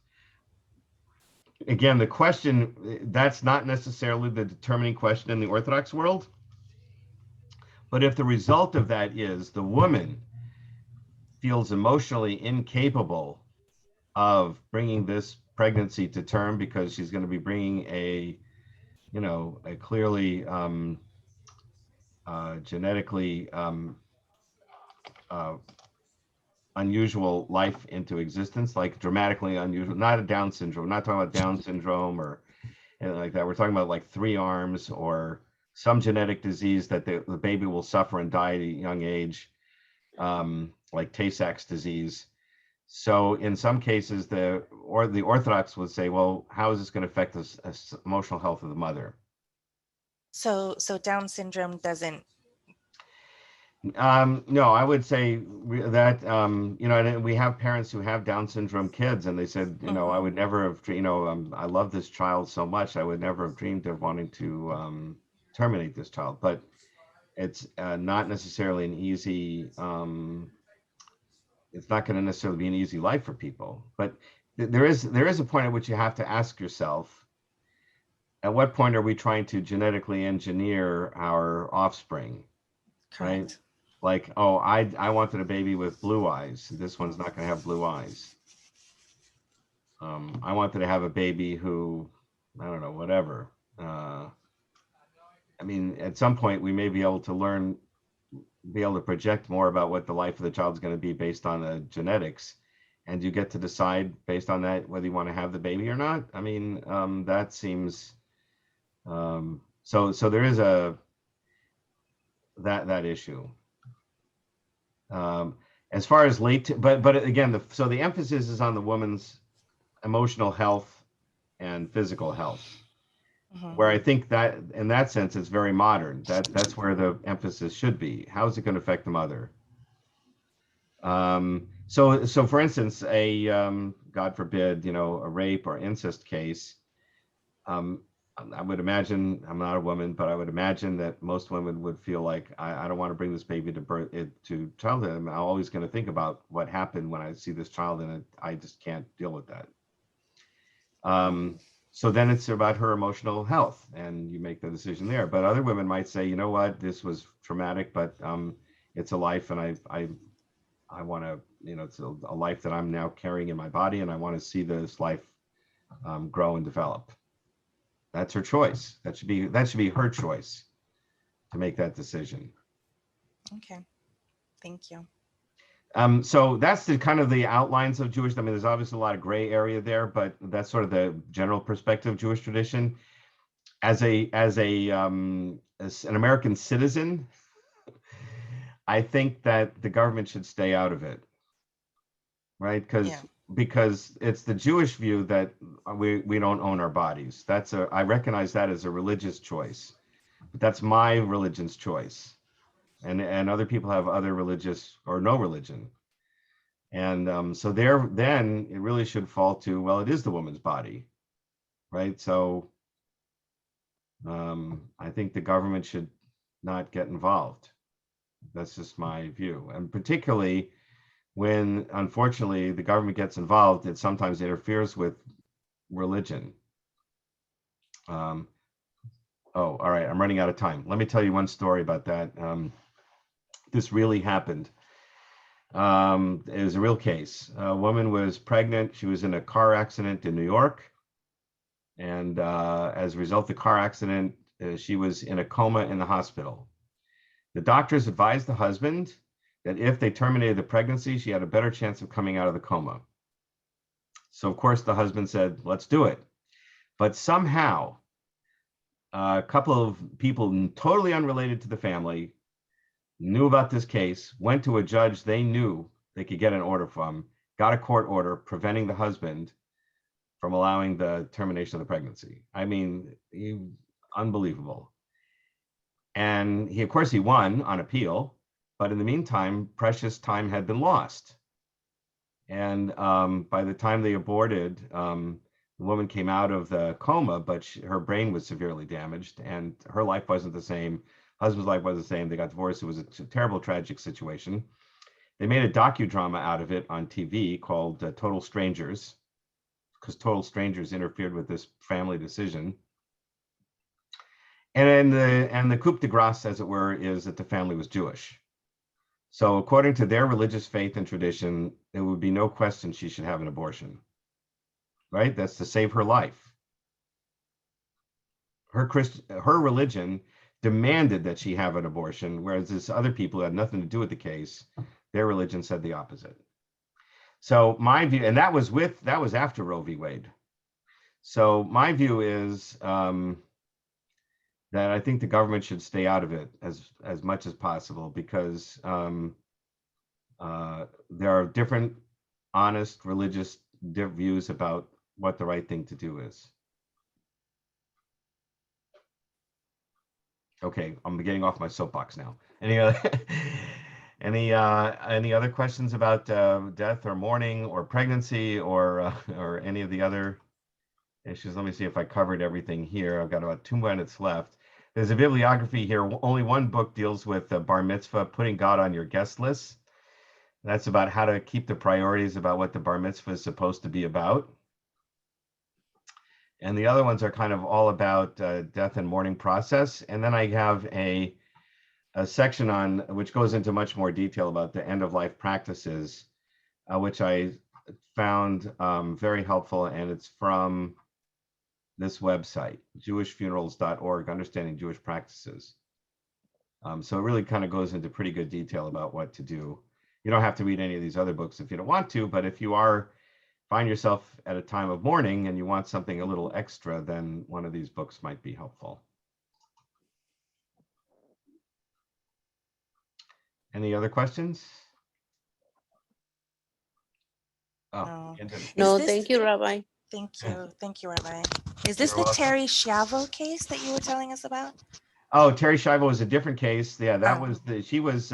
Again, the question, that's not necessarily the determining question in the Orthodox world. But if the result of that is the woman feels emotionally incapable of bringing this pregnancy to term because she's going to be bringing a clearly genetically unusual life into existence, like dramatically unusual, not a Down syndrome. We're not talking about Down syndrome or anything like that. We're talking about like 3 arms or some genetic disease that the baby will suffer and die at a young age, like Tay-Sachs disease. So in some cases, the Orthodox would say, well, how is this going to affect the emotional health of the mother? So Down syndrome doesn't. No, I would say that, and we have parents who have Down syndrome kids, and they said, I would never have, I love this child so much, I would never have dreamed of wanting to terminate this child. But it's not necessarily an easy, it's not going to necessarily be an easy life for people. But there is a point at which you have to ask yourself, at what point are we trying to genetically engineer our offspring? Correct. Right? Like, oh, I wanted a baby with blue eyes. This one's not going to have blue eyes. I wanted to have a baby who, I don't know, whatever. At some point we may be able to project more about what the life of the child is going to be based on the genetics, and you get to decide based on that whether you want to have the baby or not. That seems so there is that issue. As far as but again, the emphasis is on the woman's emotional health and physical health, where I think that in that sense it's very modern. That's where the emphasis should be. How is it going to affect the mother? So for instance, God forbid, a rape or incest case. Um, I would imagine, I'm not a woman, but I would imagine that most women would feel like I don't want to bring this baby to birth to childhood. I'm always going to think about what happened when I see this child, and I just can't deal with that. Mhm. So then it's about her emotional health, and you make the decision there. But other women might say, you know what, this was traumatic, but it's a life, and I want to, it's a life that I'm now carrying in my body, and I want to see this life grow and develop. That's her choice. That should be her choice to make that decision. Okay. Thank you. So that's the kind of the outlines of Jewish. I mean, there's obviously a lot of gray area there, but that's sort of the general perspective of Jewish tradition. As an American citizen, I think that the government should stay out of it, right? Yeah. Because it's the Jewish view that we don't own our bodies. I recognize that as a religious choice, but that's my religion's choice, and other people have other religious or no religion. And so then it really should fall to, well, it is the woman's body, right? So I think the government should not get involved. That's just my view. And particularly when, unfortunately, the government gets involved, it sometimes interferes with religion. Oh, all right, I'm running out of time. Let me tell you one story about that. This really happened. It was a real case. A woman was pregnant. She was in a car accident in New York. And as a result of the car accident, she was in a coma in the hospital. The doctors advised the husband that if they terminated the pregnancy, she had a better chance of coming out of the coma. So, of course, the husband said, let's do it. But somehow, a couple of people totally unrelated to the family knew about this case, went to a judge they knew they could get an order from, got a court order preventing the husband from allowing the termination of the pregnancy. I mean, unbelievable. And of course, he won on appeal, but in the meantime, precious time had been lost. And by the time they aborted, the woman came out of the coma, but her brain was severely damaged, and her life wasn't the same. Husband's life wasn't the same. They got divorced. It was a terrible, tragic situation. They made a docudrama out of it on TV called Total Strangers, because total strangers interfered with this family decision. And the coup de grace, as it were, is that the family was Jewish. So according to their religious faith and tradition, there would be no question she should have an abortion, right? That's to save her life. Her religion demanded that she have an abortion, whereas this other people who had nothing to do with the case, their religion said the opposite. So my view, and that was after Roe v. Wade. So my view is that I think the government should stay out of it as much as possible, because there are different, honest religious views about what the right thing to do is. Okay, I'm getting off my soapbox now. Any other questions about death or mourning or pregnancy or any of the other issues? Let me see if I covered everything here. I've got about 2 minutes left. There's a bibliography here. Only one book deals with Bar Mitzvah, putting God on your guest list. That's about how to keep the priorities about what the Bar Mitzvah is supposed to be about. And the other ones are kind of all about death and mourning process. And then I have a section on which goes into much more detail about the end of life practices, which I found very helpful. And it's from this website, jewishfunerals.org, Understanding Jewish Practices. So it really kind of goes into pretty good detail about what to do. You don't have to read any of these other books if you don't want to, but if you find yourself at a time of mourning and you want something a little extra, then one of these books might be helpful. Any other questions? Oh, No. No, Is this thank you, Rabbi. Thank you, Rabbi. Is this You're the welcome. Terry Shavo case that you were telling us about? Oh, Terry Schiavo was a different case. Yeah, that Oh. was she was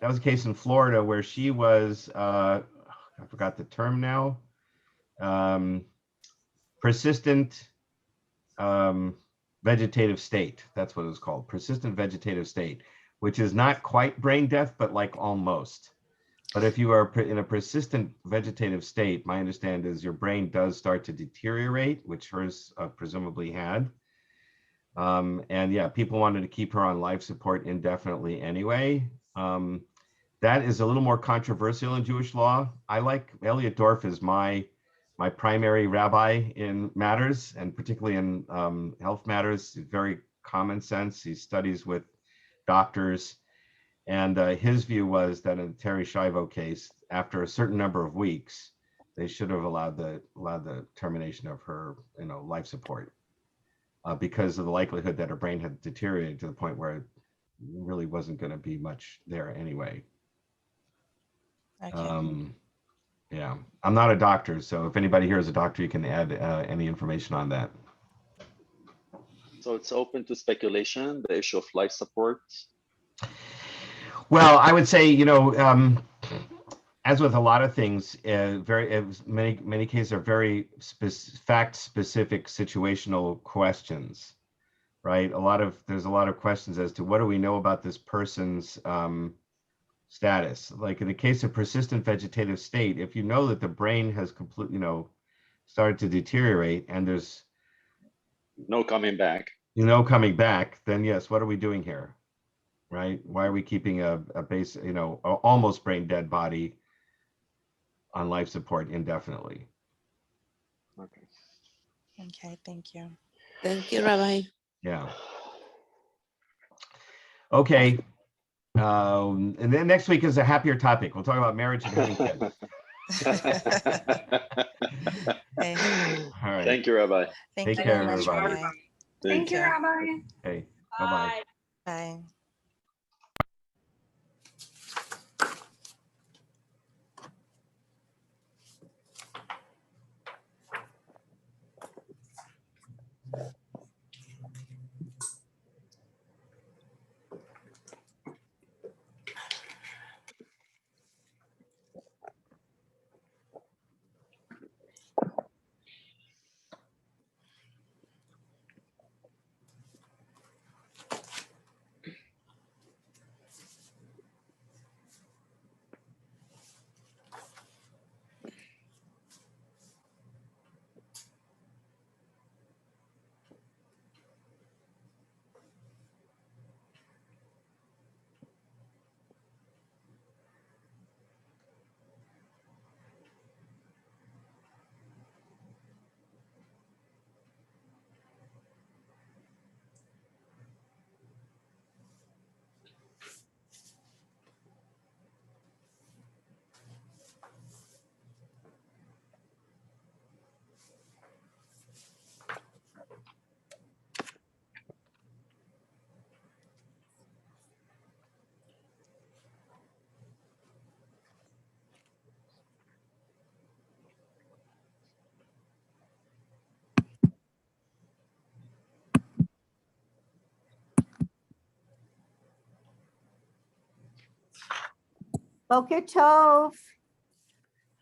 that was a case in Florida where she was, I forgot the term now, persistent vegetative state. That's what it was called, persistent vegetative state, which is not quite brain death, but like almost. But if you are in a persistent vegetative state, my understanding is your brain does start to deteriorate, which hers presumably had. And yeah, people wanted to keep her on life support indefinitely anyway. That is a little more controversial in Jewish law. I like Elliot Dorff as my primary rabbi in matters, and particularly in health matters. He's very common sense. He studies with doctors. And his view was that in the Terry Schiavo case, after a certain number of weeks, they should have allowed the termination of her, life support, because of the likelihood that her brain had deteriorated to the point where it really wasn't going to be much there anyway. Okay. Yeah, I'm not a doctor, so if anybody here is a doctor, you can add any information on that. So it's open to speculation, the issue of life support. Well, I would say, as with a lot of things, many cases are very fact-specific situational questions, right? There's a lot of questions as to what do we know about this person's status. Like in the case of persistent vegetative state, if you know that the brain has completely, started to deteriorate and there's no coming back, then yes, what are we doing here? Right? Why are we keeping a base, almost brain dead body on life support indefinitely? okay. Okay, thank you. Thank you, Rabbi. Yeah. Okay. And then next week is a happier topic. We'll talk about marriage and having kids. Okay. All right. Thank you, Rabbi. Thank Take you care, very much, everybody. Rabbi. Thank you, Rabbi. Okay. Bye-bye. Bye. Boker Tov.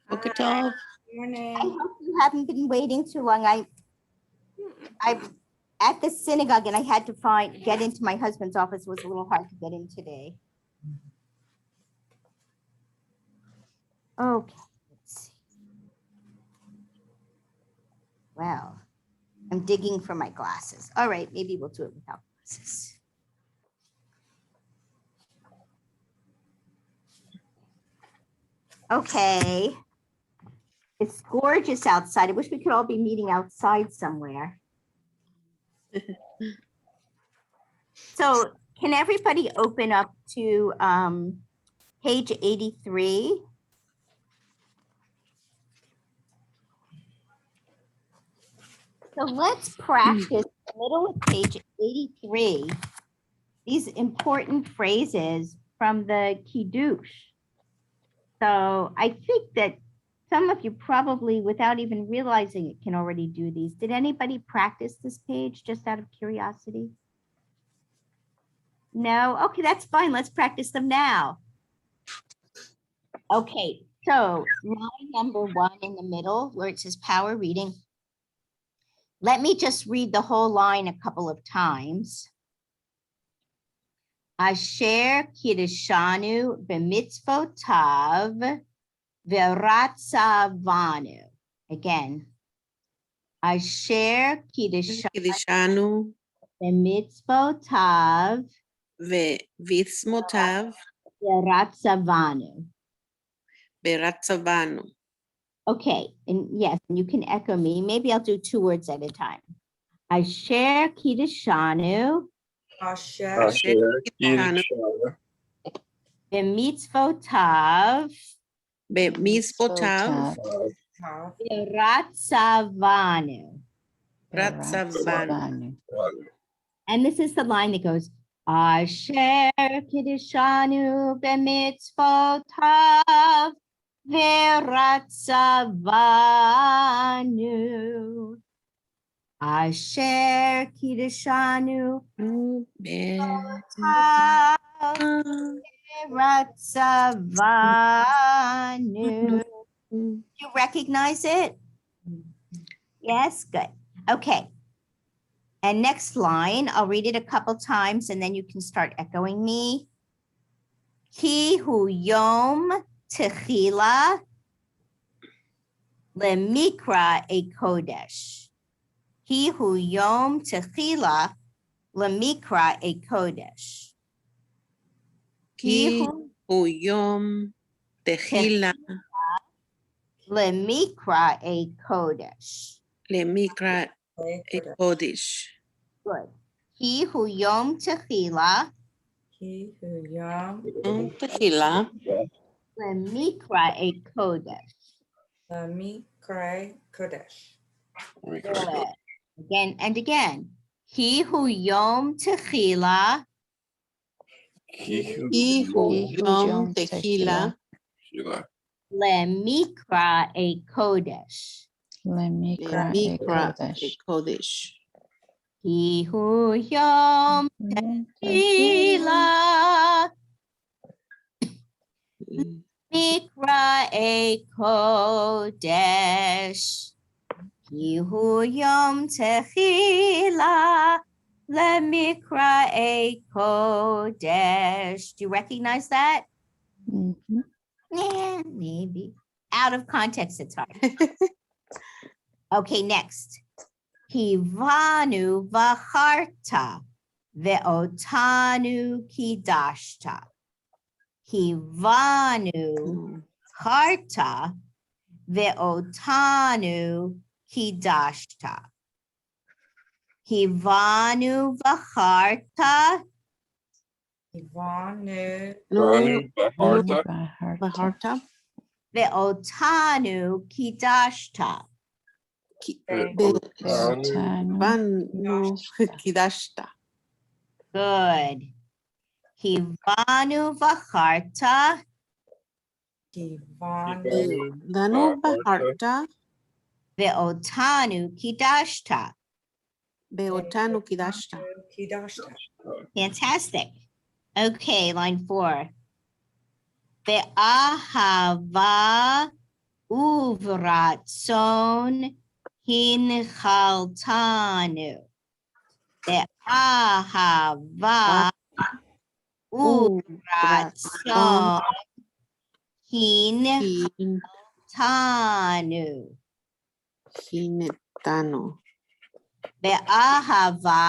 Boker Tov. Morning. I hope you haven't been waiting too long. I'm at the synagogue and I had to get into my husband's office. It was a little hard to get in today. Okay, let's see. Well, I'm digging for my glasses. All right, maybe we'll do it without glasses. Okay. It's gorgeous outside. I wish we could all be meeting outside somewhere. So can everybody open up to page 83? So let's practice the middle of page 83, these important phrases from the Kiddush. So I think that some of you probably, without even realizing it, can already do these. Did anybody practice this page just out of curiosity? No? Okay, that's fine. Let's practice them now. Okay, so line number 1 in the middle where it says power reading. Let me just read the whole line a couple of times. Asher Kiddishanu b'mitzvotav v'ratzavanu. Again. Asher Kiddishanu Kidishanu b'mitzvotav v'vitzmotav v'ratzavanu. beratzavanu. Okay, and yes, you can echo me. Maybe I'll do 2 words at a time. Asher Kiddishanu Asher Kidishanu b'mitzvotav b'mitzvotav v'ratzavanu. ratzavanu. And this is the line that goes, Asher Kiddishanu b'mitzvotav v'ratzavanu. Asher Kiddishanu v'ratzavanu. You recognize it? Yes, good. Okay. And next line, I'll read it a couple times and then you can start echoing me. Ki hu yom techila lemikra e kodesh. Ki hu yom techila lemikra e kodesh. Ki hu yom techila lemikra e kodesh. lemikra e kodesh. Good. Ki hu yom techila Techila lemikra e kodesh. Good. Again and again. Ki hu yom techila Ki hu yom techila lemikra e kodesh. lemikra e kodesh. Ki hu yom techila mikra e kodesh. Ki hu yom techila lemikra e kodesh. Do you recognize that? Yeah, maybe. Out of context, it's hard. Okay, next. Kivanu vacharta ve'otanu kidashta. Kivanu charta ve'otanu kidashta. Kivanu vacharta Baharta ve'otanu kidashta. Banu kidashta. Good. Kivanu vacharta Danu baharta ve'otanu kidashta. beotanu kidashta. Fantastic. Okay, line 4. Ve'ahava uvratson hinchaltanu. Ve'ahava uvratson hinchaltanu. Hinetanu. Ve'ahava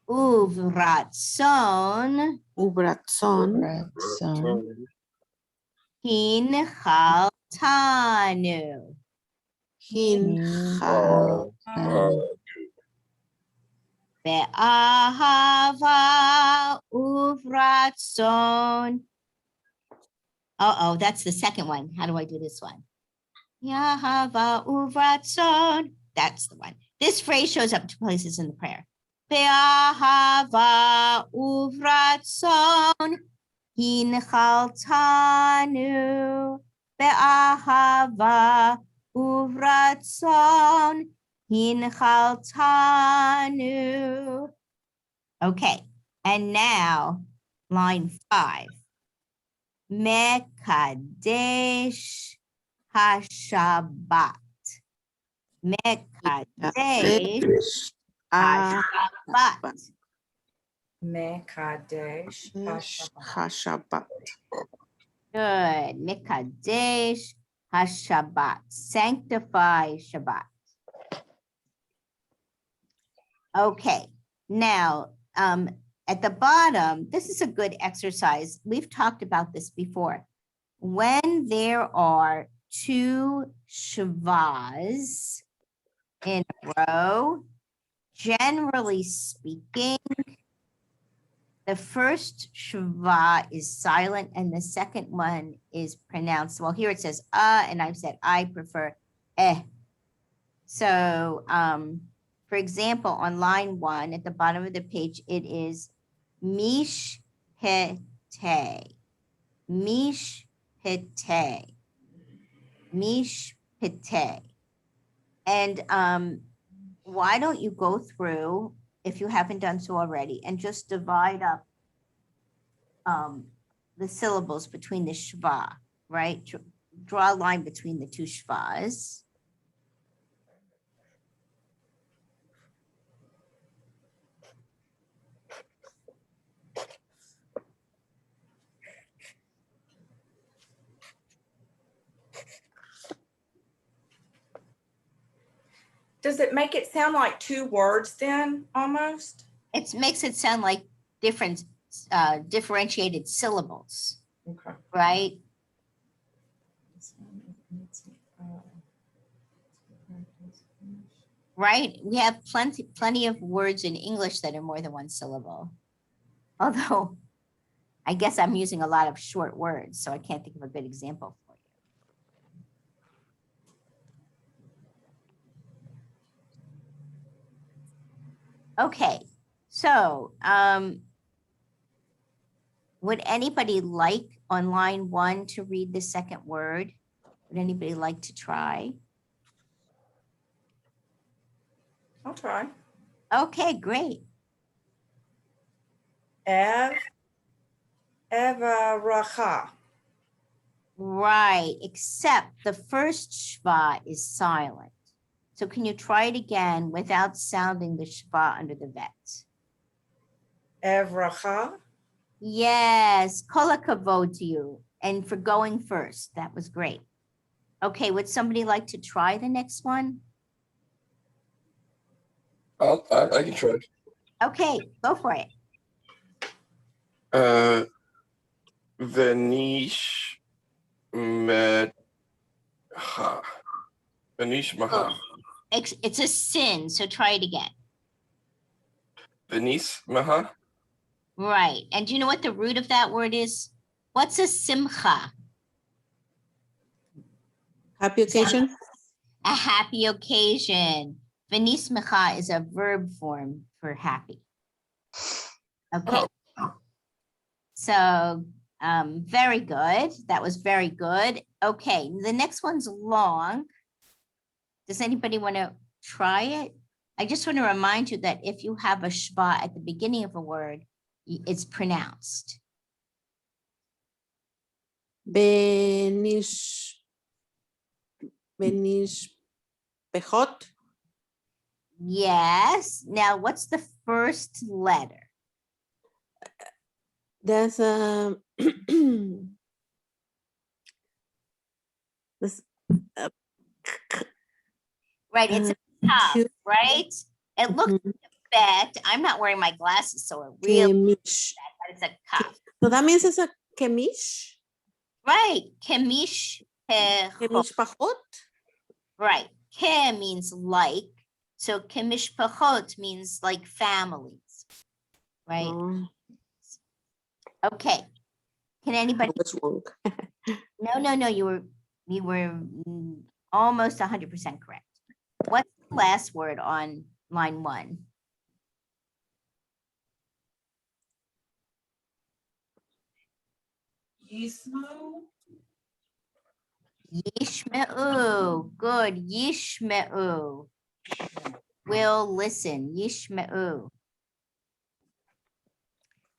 uvratson hinchaltanu. Ve'ahava uvratson. Uh-oh, that's the second one. How do I do this one? Yahava uvratson. That's the one. This phrase shows up 2 places in the prayer. Ve'ahava uvratson hinchaltanu. Ve'ahava uvratson hinchaltanu. Okay, and now line 5. Mekadesh HaShabbat. Mekadesh HaShabbat. Mekadesh HaShabbat. Good. Mekadesh HaShabbat. Sanctify Shabbat. Okay. Now, at the bottom, this is a good exercise. We've talked about this before. When there are 2 Shvas in a row, generally speaking, the first Shva is silent and the second one is pronounced. Well, here it says and I've said I prefer eh. So, for example, on line 1 at the bottom of the page, it is mish pete, mish pete, mish pete. And why don't you go through, if you haven't done so already, and just divide up the syllables between the shva, right? Draw a line between the 2 shvas. Does it make it sound like 2 words then, almost? It makes it sound like different differentiated syllables, Okay. right? Right? We have plenty of words in English that are more than 1 syllable. Although, I guess I'm using a lot of short words, so I can't think of a good example for you. Okay, so would anybody like on line 1 to read the second word? Would anybody like to try? I'll try. Okay, great. Evaracha. Right, except the first shva is silent. So can you try it again without sounding the shva under the vet? Evracha. Yes, kol hakavod to you. And for going first, that was great. Okay, would somebody like to try the next one? I can try. Okay, go for it. Venish Medha. Venish Maha. It's a sin, so try it again. Venice Maha. Right, and do you know what the root of that word is? What's a simcha? Happy occasion. A happy occasion. V'nismecha is a verb form for happy. Okay. So very good. That was very good. Okay, the next one's long. Does anybody want to try it? I just want to remind you that if you have a shva at the beginning of a word, it's pronounced. Benish Pejot. Yes. Now, what's the first letter? There's a this Right, it's a cup, Q- right? It looks Mhm. like a bet. I'm not wearing my glasses, so it really Kemish. but it's a cup. So that means it's a kemish. Right. Kemish pechot. Kemish pachot. Right. Ke means like. So kemish pechot means like families. Right. Oh, Okay. Can I anybody? was wrong. No. You were almost 100% correct. What's the last word on line 1? Yishme'u. Good. Yishme'u. Will listen. Yishme'u.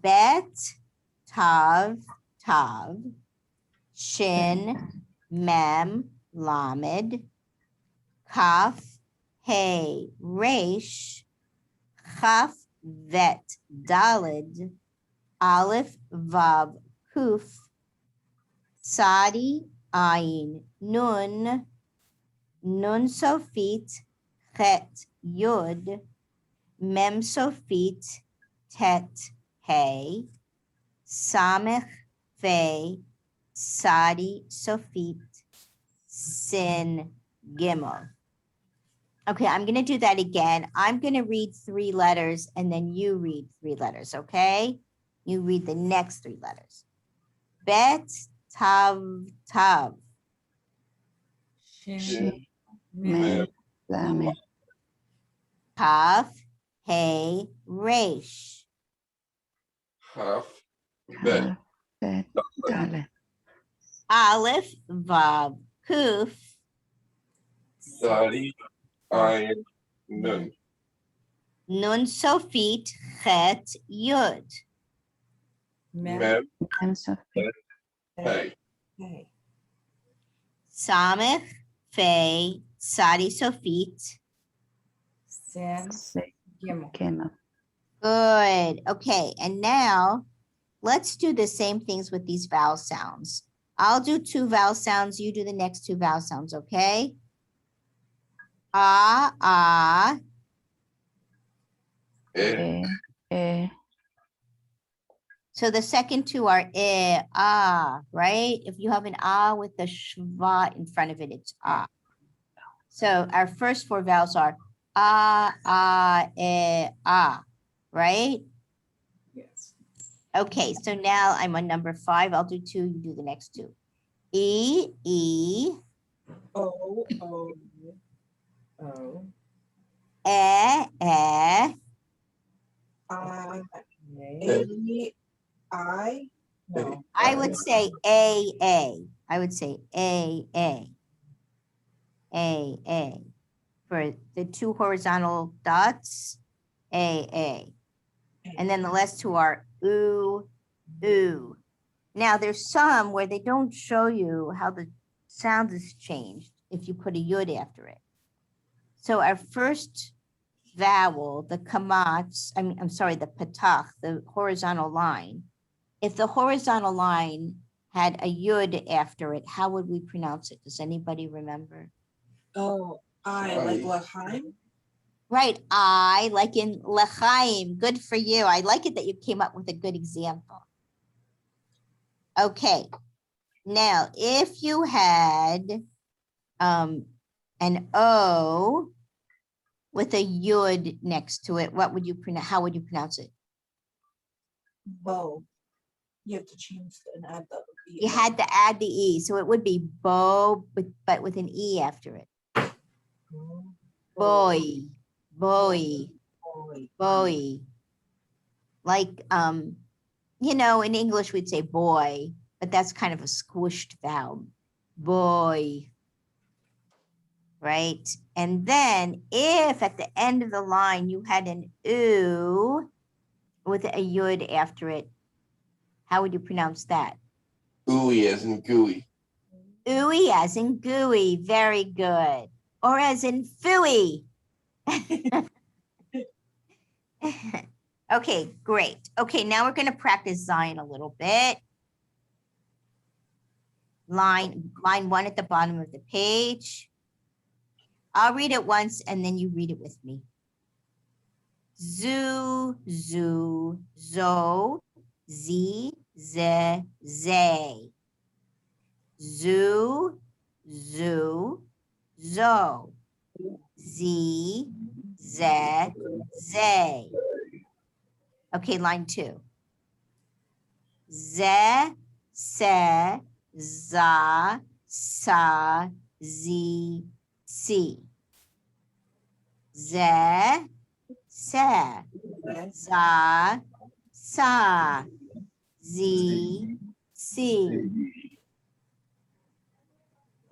Bet, Tav, Tav, Shin, Mem, Lamed, Kaf, Hey, Resh, Chaf, Vet, Dalid, Aleph, Vav, Kuf, Sadi, Ayin, Nun, Nun Sofit, Chet, Yud, Mem Sofit, Tet, Hey, Samech, Fe, Sadi, Sofit, Sin, Gimel. Okay, I'm going to do that again. I'm going to read 3 letters and then you read 3 letters, okay? You read the next 3 letters. Bet, Tav, Tav. Shin, Mem, Lamed. Kaf, Hey, Resh. Kaf, Bet, Dalet. Aleph, Vav, Kuf, Sadi, Ayin, Nun. Nun Sofit, Chet, Yud. Mem, Hey. Samech, Fe, Sadi Sofit. Good. Okay, and now let's do the same things with these vowel sounds. I'll do 2 vowel sounds, you do the next 2 vowel sounds, okay? Ah, so the second 2 are right? If you have an with the shva in front of it, it's So our first 4 vowels are right? Yes. Okay, so now I'm on number 5. I'll do 2, you do the next 2. E, O, O, O, E, I, no. I would say A. I would say A. For the 2 horizontal dots, A. And then the last 2 are oo. Now there's some where they don't show you how the sound is changed if you put a yud after it. So our first vowel, the kamatz, the patach, the horizontal line. If the horizontal line had a yud after it, how would we pronounce it? Does anybody remember? Oh, I like L'chaim. Right, I, like in L'chaim. Good for you. I like it that you came up with a good example. Okay, now if you had an O with a yud next to it, what would you pronounce? How would you pronounce it? Bo. You have to change and add the E. You had to add the E, so it would be bo, but with an E after it. Boy. Like, in English we'd say boy, but that's kind of a squished vowel. Boy. Right? And then if at the end of the line you had an oo with a yud after it, how would you pronounce that? Ooey as in gooey. Ooey as in gooey. Very good. Or as in fooey. Okay, great. Okay, now we're going to practice Zion a little bit. Line 1 at the bottom of the page. I'll read it once and then you read it with me. Zoo, zoo, zo, z, ze, zay. Zoo, zoo, zo, z, ze, zay. Okay, line 2. Ze, se, za, sa, z, si. Ze, se, za, sa, z, si.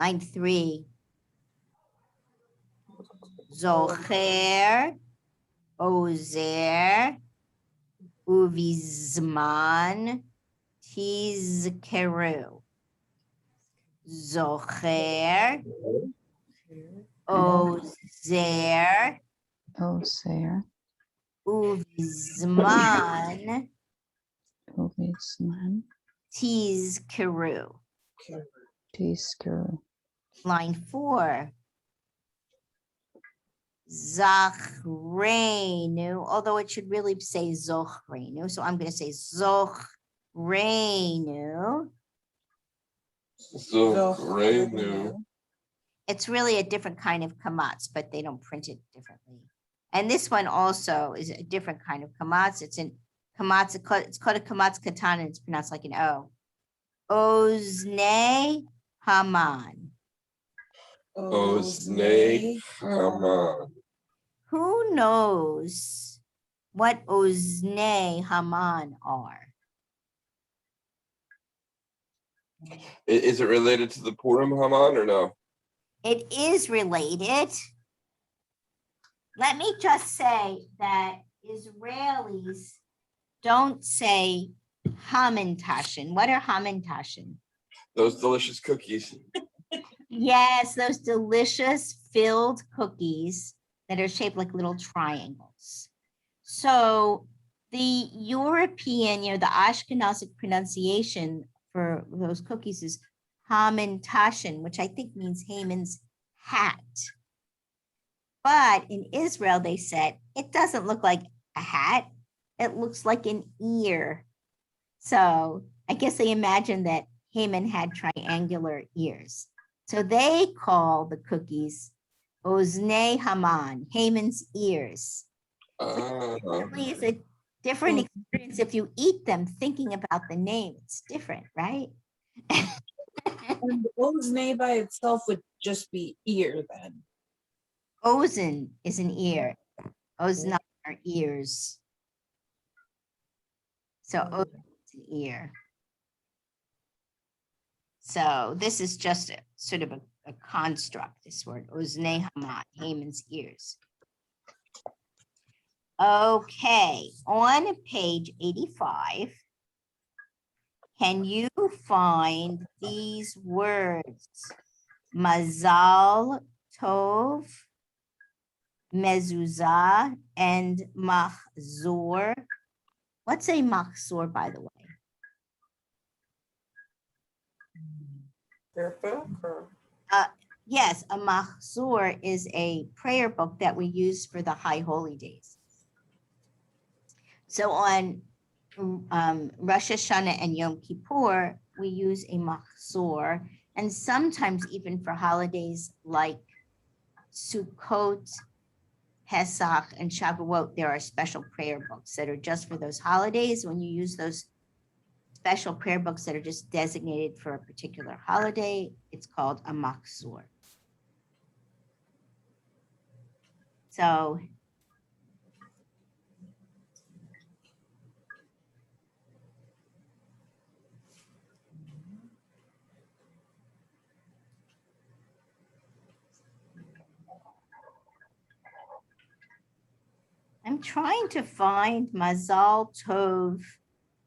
Line 3. Zocher, ozer, Uvizman tizkeru. Zocher. Ozer. Ozer. Uvizman Uvisman. tizkeru. Tiskuru. Line 4. Zachreinu, although it should really say Zochreinu. So I'm going to say Zochreinu. Zochreinu. It's really a different kind of kamatz, but they don't print it differently. And this one also is a different kind of kamatz. It's in kamatz, it's called a kamatz katan, and it's pronounced like an O. Ozne Haman. Oznei Haman. Who knows what Ozne Haman are? Is it related to the Purim Haman or no? It is related. Let me just say that Israelis don't say Hamantashen. What are Hamantashen? Those delicious cookies. Yes, those delicious filled cookies that are shaped like little triangles. So the European, the Ashkenazic pronunciation for those cookies is Hamantashen, which I think means Haman's hat. But in Israel, they said, it doesn't look like a hat. It looks like an ear. So I guess they imagined that Haman had triangular ears. So they call the cookies Oznei Haman, Haman's ears. It's a different experience if you eat them thinking about the name. It's different, right? And Oznei by itself would just be ear then. Ozen is an ear. Ozna are ears. So Ozen is an ear. So this is just a sort of a construct, this word, Oznei Haman, Haman's ears. Okay, on page 85, can you find these words? Mazal Tov, Mezuzah, and Machzor. What's a Machzor, by the way? Their book or? Yes, a Machzor is a prayer book that we use for the high holy days. So on Rosh Hashanah and Yom Kippur, we use a Machzor, and sometimes even for holidays like Sukkot, Pesach, and Shavuot, there are special prayer books that are just for those holidays. When you use those special prayer books that are just designated for a particular holiday, it's called a Machzor. So I'm trying to find Mazal Tov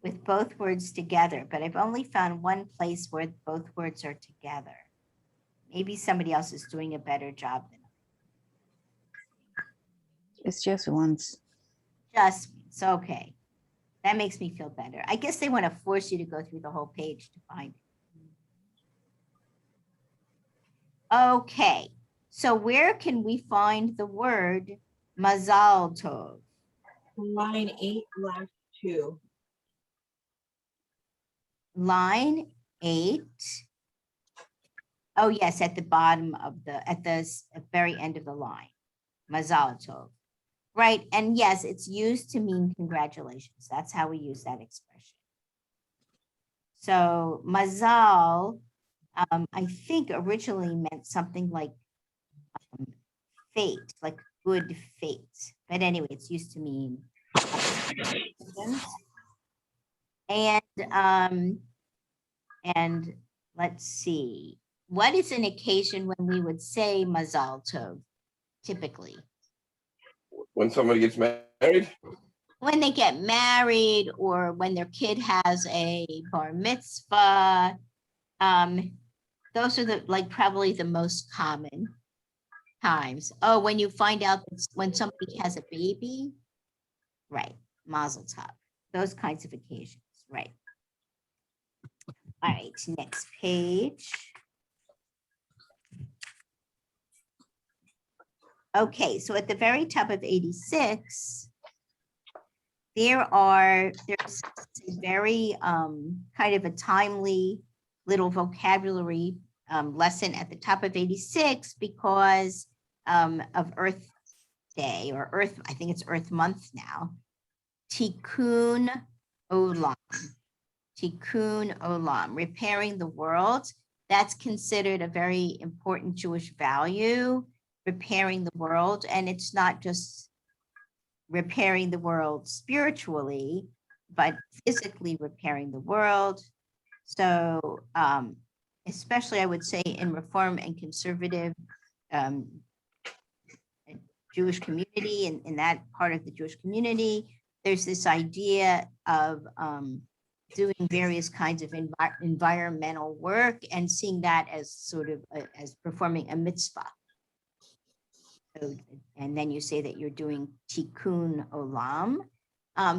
with both words together, but I've only found one place where both words are together. Maybe somebody else is doing a better job than It's just once. just me. It's okay. That makes me feel better. I guess they want to force you to go through the whole page to find it. Okay, so where can we find the word Mazal Tov? Line 8, last 2. Line 8. Oh yes, at the bottom of at the very end of the line. Mazal Tov. Right, and yes, it's used to mean congratulations. That's how we use that expression. So Mazal, I think originally meant something like fate, like good fate. But anyway, it's used to mean and let's see, what is an occasion when we would say Mazal Tov typically? When somebody gets married? when they get married or when their kid has a bar mitzvah. Those are probably the most common times. Oh, when you find out when somebody has a baby, right, mazel tov, those kinds of occasions, right. All right, next page. Okay, so at the very top of 86, there's a very kind of a timely little vocabulary lesson at the top of 86 because of Earth Day or Earth, I think it's Earth Month now. Tikkun Olam. Tikkun Olam, repairing the world. That's considered a very important Jewish value, repairing the world. And it's not just repairing the world spiritually, but physically repairing the world. So especially I would say in Reform and Conservative Jewish community, in that part of the Jewish community, there's this idea of doing various kinds of environmental work and seeing that as sort of as performing a mitzvah. So, and then you say that you're doing tikkun olam.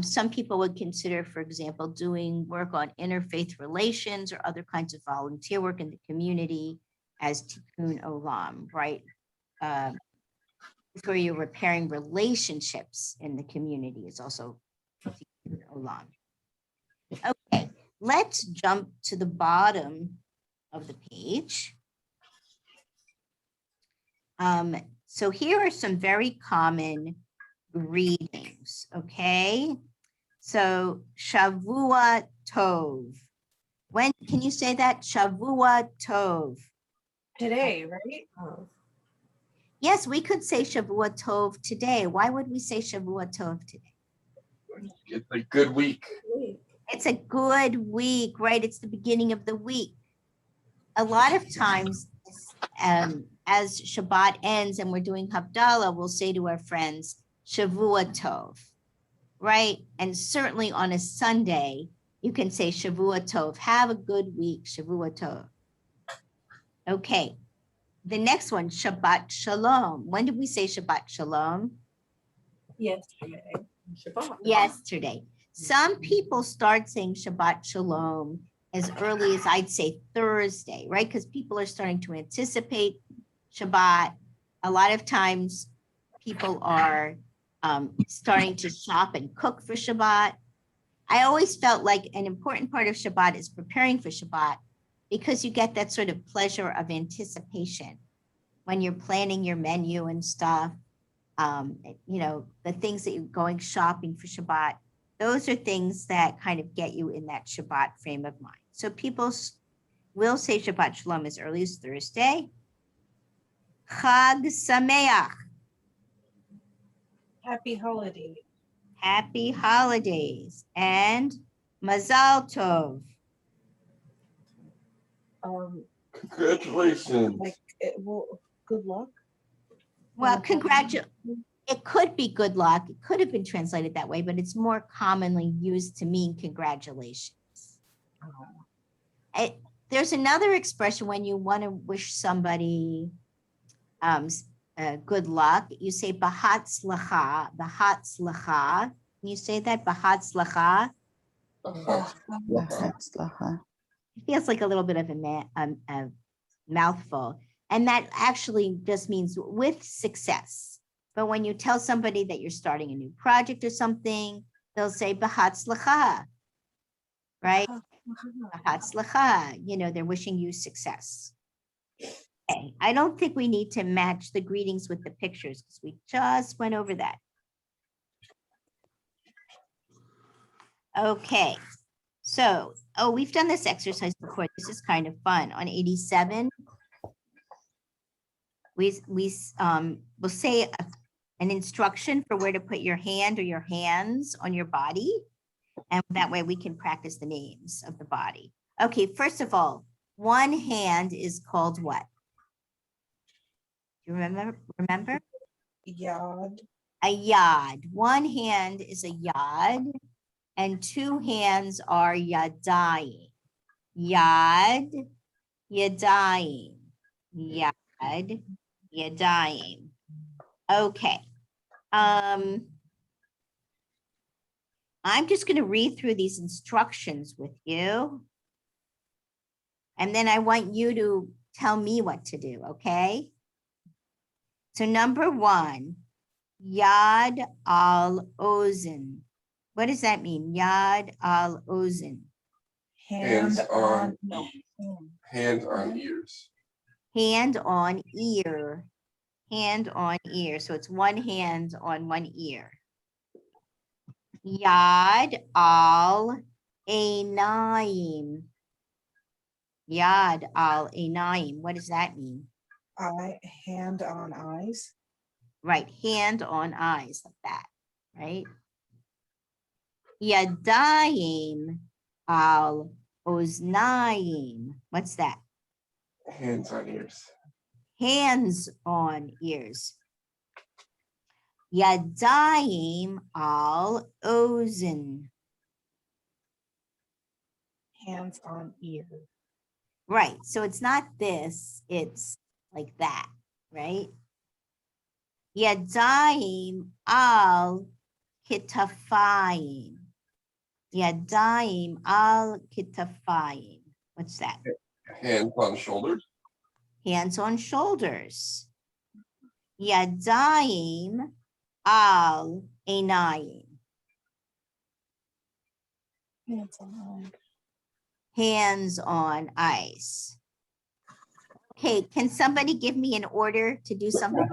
Some people would consider, for example, doing work on interfaith relations or other kinds of volunteer work in the community as tikkun olam, right? Where you're repairing relationships in the community is also tikkun olam. Okay, let's jump to the bottom of the page. So here are some very common greetings, okay? So Shavua Tov. When can you say that? Shavua Tov. Today, right? Oh. Yes, we could say Shavua Tov today. Why would we say Shavua Tov today? It's a good week. It's a good week, right? It's the beginning of the week. A lot of times, as Shabbat ends and we're doing Havdalah, we'll say to our friends, Shavua Tov, right? And certainly on a Sunday, you can say Shavua Tov. Have a good week, Shavua Tov. Okay, the next one, Shabbat Shalom. When did we say Shabbat Shalom? Yesterday. Shabbat. Yesterday. Some people start saying Shabbat Shalom as early as I'd say Thursday, right? Because people are starting to anticipate Shabbat. A lot of times people are starting to shop and cook for Shabbat. I always felt like an important part of Shabbat is preparing for Shabbat because you get that sort of pleasure of anticipation when you're planning your menu and stuff. You know, the things that you're going shopping for Shabbat, those are things that kind of get you in that Shabbat frame of mind. So people will say Shabbat Shalom as early as Thursday. Chag Sameach. Happy holiday. Happy holidays. And Mazal Tov. Congratulations. Like, well, good luck. Well, it could be good luck. It could have been translated that way, but it's more commonly used to mean congratulations. There's another expression when you want to wish somebody good luck. You say Bahatzlacha, Bahatzlacha. Can you say that? Bahatzlacha? Bahatzlacha. It feels like a little bit of a mouthful. And that actually just means with success. But when you tell somebody that you're starting a new project or something, they'll say Bahatzlacha, right? Bahatzlacha, you know, they're wishing you success. Okay, I don't think we need to match the greetings with the pictures because we just went over that. Okay, so, we've done this exercise before. This is kind of fun. On 87, we'll say an instruction for where to put your hand or your hands on your body. And that way we can practice the names of the body. Okay, first of all, one hand is called what? Do you remember? Yod. a yad. One hand is a yad and two hands are yadayim. Yad, yadayim, yad, yadayim. Okay. I'm just going to read through these instructions with you. And then I want you to tell me what to do, okay? So number one, Yad al Ozen. What does that mean? Yad al Ozen. Hands on, no. hands on ears. Hand on ear. Hand on ear. So it's one hand on one ear. Yad al Einayim. Yad al Einayim. What does that mean? Hand on eyes. Right, hand on eyes like that, right? Yadayim al Oznayim. What's that? Hands on ears. Hands on ears. Yadayim al Ozen. Hands on ear. Right, so it's not this, it's like that, right? Yadayim al Kitafayim. Yadayim al Kitafayim. What's that? Hands on shoulders. Hands on shoulders. Yadayim al Einayim. Hands on. Hands on ice. Okay, can somebody give me an order to do something?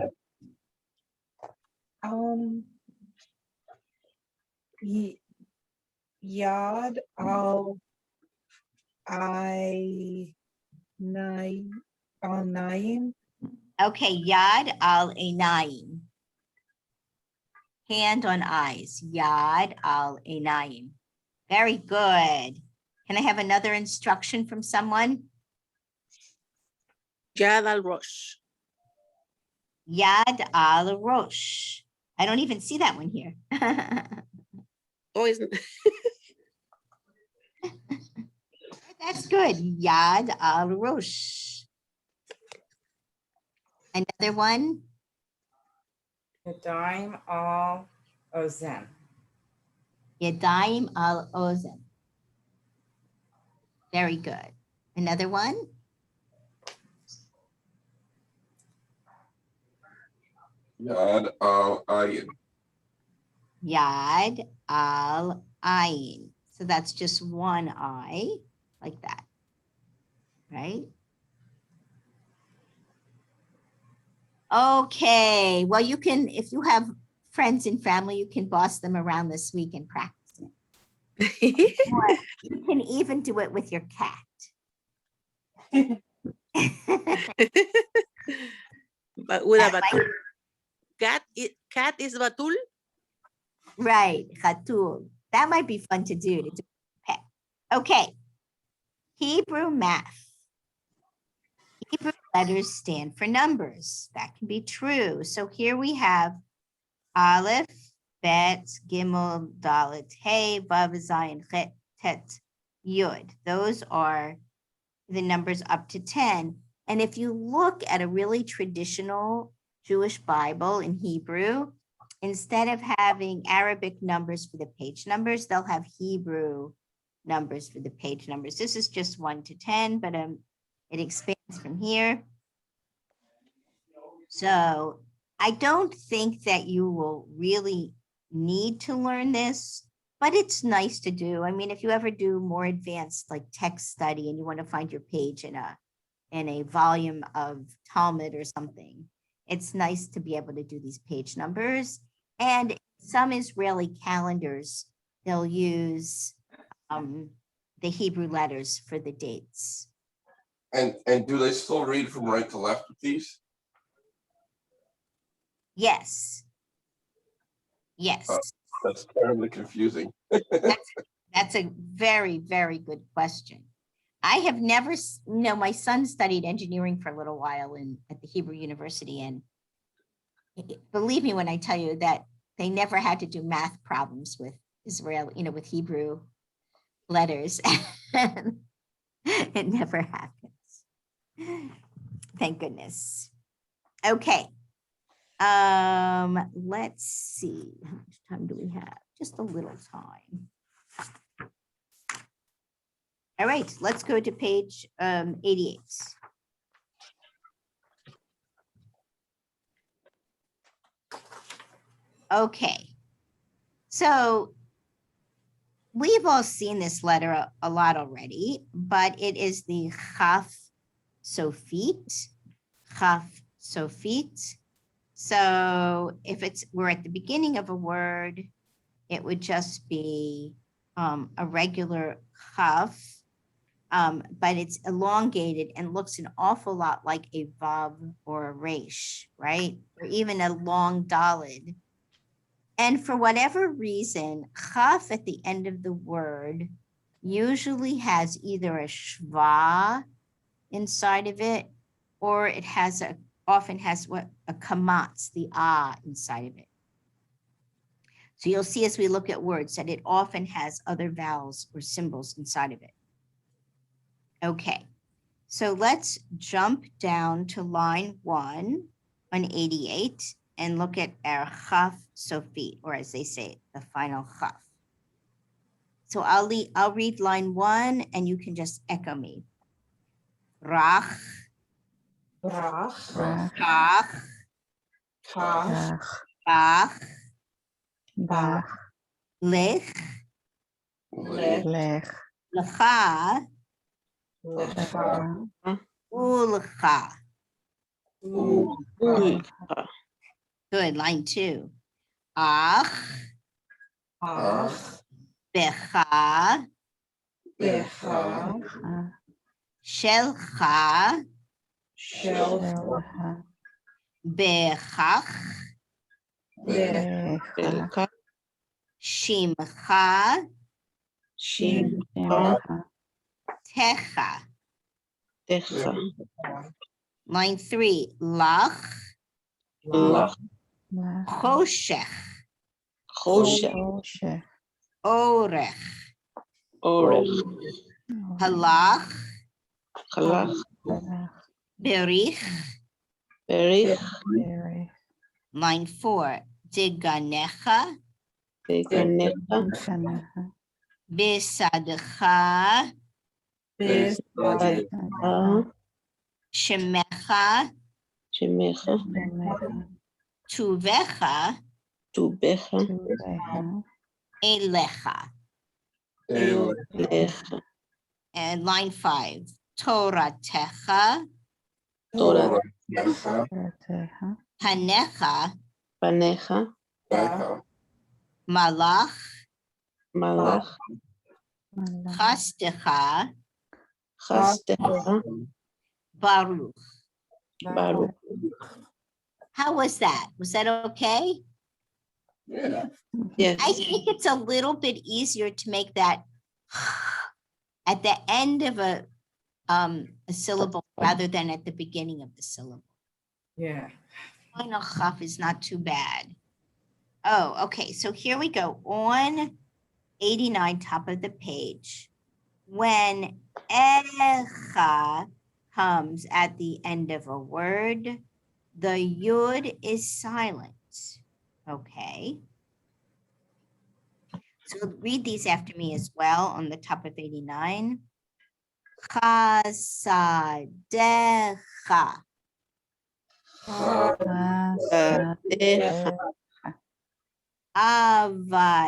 Yad al Naim. Okay, Yad al Einayim. Hand on eyes. Yad al Einayim. Very good. Can I have another instruction from someone? Yad al Rosh. Yad al Rosh. I don't even see that one here. Oh, isn't That's good. Yad al Rosh. Another one. Yadayim al Ozen. Yadayim al Ozen. Very good. Another one. Yad al ayin. Yad al ayin. So that's just one eye, like that, right? Okay, well, you can, if you have friends and family, you can boss them around this week and practice it. Or you can even do it with your cat. But with a That batul. Cat is batul? Right, Khatul. That might be fun to do with a pet. Okay, Hebrew math. Hebrew letters stand for numbers. That can be true. So here we have Aleph, Bet, Gimel, Dalet, Hey, Vav, Zayin, Chet, Tet, Yud. Those are the numbers up to 10. And if you look at a really traditional Jewish Bible in Hebrew, instead of having Arabic numbers for the page numbers, they'll have Hebrew numbers for the page numbers. This is just 1 to 10, but it expands from here. So I don't think that you will really need to learn this, but it's nice to do. I mean, if you ever do more advanced like text study and you want to find your page in a volume of Talmud or something, it's nice to be able to do these page numbers. And some Israeli calendars, they'll use the Hebrew letters for the dates. And do they still read from right to left with these? Yes. Yes. That's terribly confusing. That's a very, very good question. I have never, my son studied engineering for a little while at the Hebrew University. And believe me when I tell you that they never had to do math problems with Israel, with Hebrew letters. It never happens. Thank goodness. Okay. Let's see. How much time do we have? Just a little time. All right, let's go to page 88. Okay. So we've all seen this letter a lot already, but it is the Chaf Sofit. Chaf Sofit. So if we're at the beginning of a word, it would just be a regular Chaf, but it's elongated and looks an awful lot like a Vav or a Resh, right? Or even a long Daled. And for whatever reason, Chaf at the end of the word usually has either a Shva inside of it, or it has often has what a kamatz, the inside of it. So you'll see as we look at words that it often has other vowels or symbols inside of it. Okay, so let's jump down to line 1 on 88 and look at our Chaf Sofit, or as they say, the final Chaf. So I'll read line 1 and you can just echo me. Rach, Rach, Rach, Kach, Rach, Bach, Bach, Lech, Lech, Lech, Lecha, Lecha, Ulcha. Ulcha, Good, line 2. Ach, Ach, Becha, Becha, Lecha, Shelcha, Shelcha, Shelcha, Bechach, Becha, Shimcha, Shimcha, Shimcha, Techa. Techa, Line 3. Lach, Lach, Lech, Choshech, Choshech, Choshech, Orech, Orech, Halach, Halach, Halach, Berich. Berich, Berich, Line 4. Diganecha, Beganecha, Ganecha, Besadcha, Besadcha, Shemecha, Shemecha, Shemecha, Tuvecha, Tubecha, Tubecha, Elecha. Lecha, And line 5. Torah Techa, Torah, Techa, Panecha, Panecha, Malach, Malach, Malach, Chastecha, Chastecha, Baruch. Baruch. How was that? Was that okay? Yes. I think it's a little bit easier to make that at the end of a syllable rather than at the beginning of the syllable. Yeah. Final chaf is not too bad. Oh, okay. So here we go. On 89, top of the page. When echa comes at the end of a word, the yud is silent. Okay. So read these after me as well on the top of 89. Chasadecha. Chasadecha, Avadecha.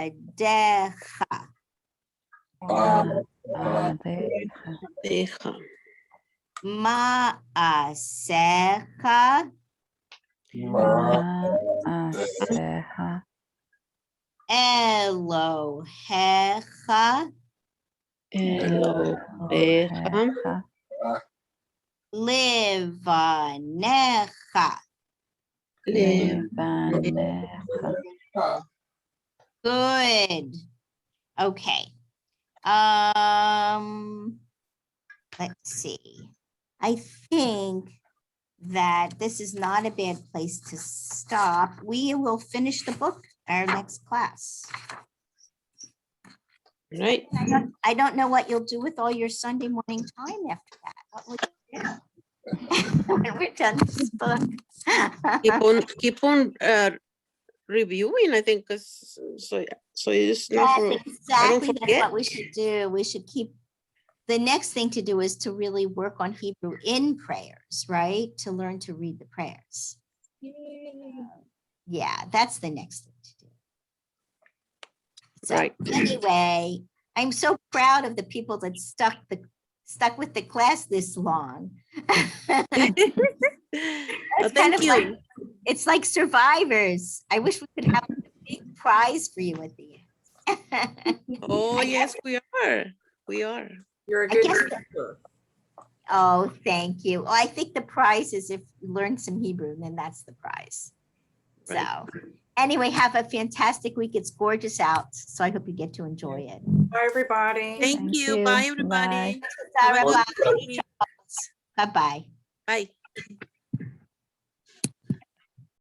Avadecha, Maasecha. Maasecha, Elohecha. Elohecha, Livanecha. Livanecha. Good. Okay. Let's see. I think that this is not a bad place to stop. We will finish the book our next class. Right. I don't know what you'll do with all your Sunday morning time after that. What will you do? When we're done this book. Keep on reviewing, I think, because so it's not for, Yes, I don't exactly. That's forget. what we should do. We should keep, the next thing to do is to really work on Hebrew in prayers, right? To learn to read the prayers. Yeah, that's the next thing to do. So Right. anyway, I'm so proud of the people that stuck with the class this long. Well, It's kind thank of you. like, it's like survivors. I wish we could have a big prize for you at the end. Oh, yes, we are. We are. You're a I good guess- teacher. Oh, thank you. Well, I think the prize is if you learn some Hebrew, then that's the prize. So Right. anyway, have a fantastic week. It's gorgeous out. So I hope you get to enjoy it. Bye, everybody. Thank you. Bye, everybody. Bye. Have a good week. Bye-bye. Bye.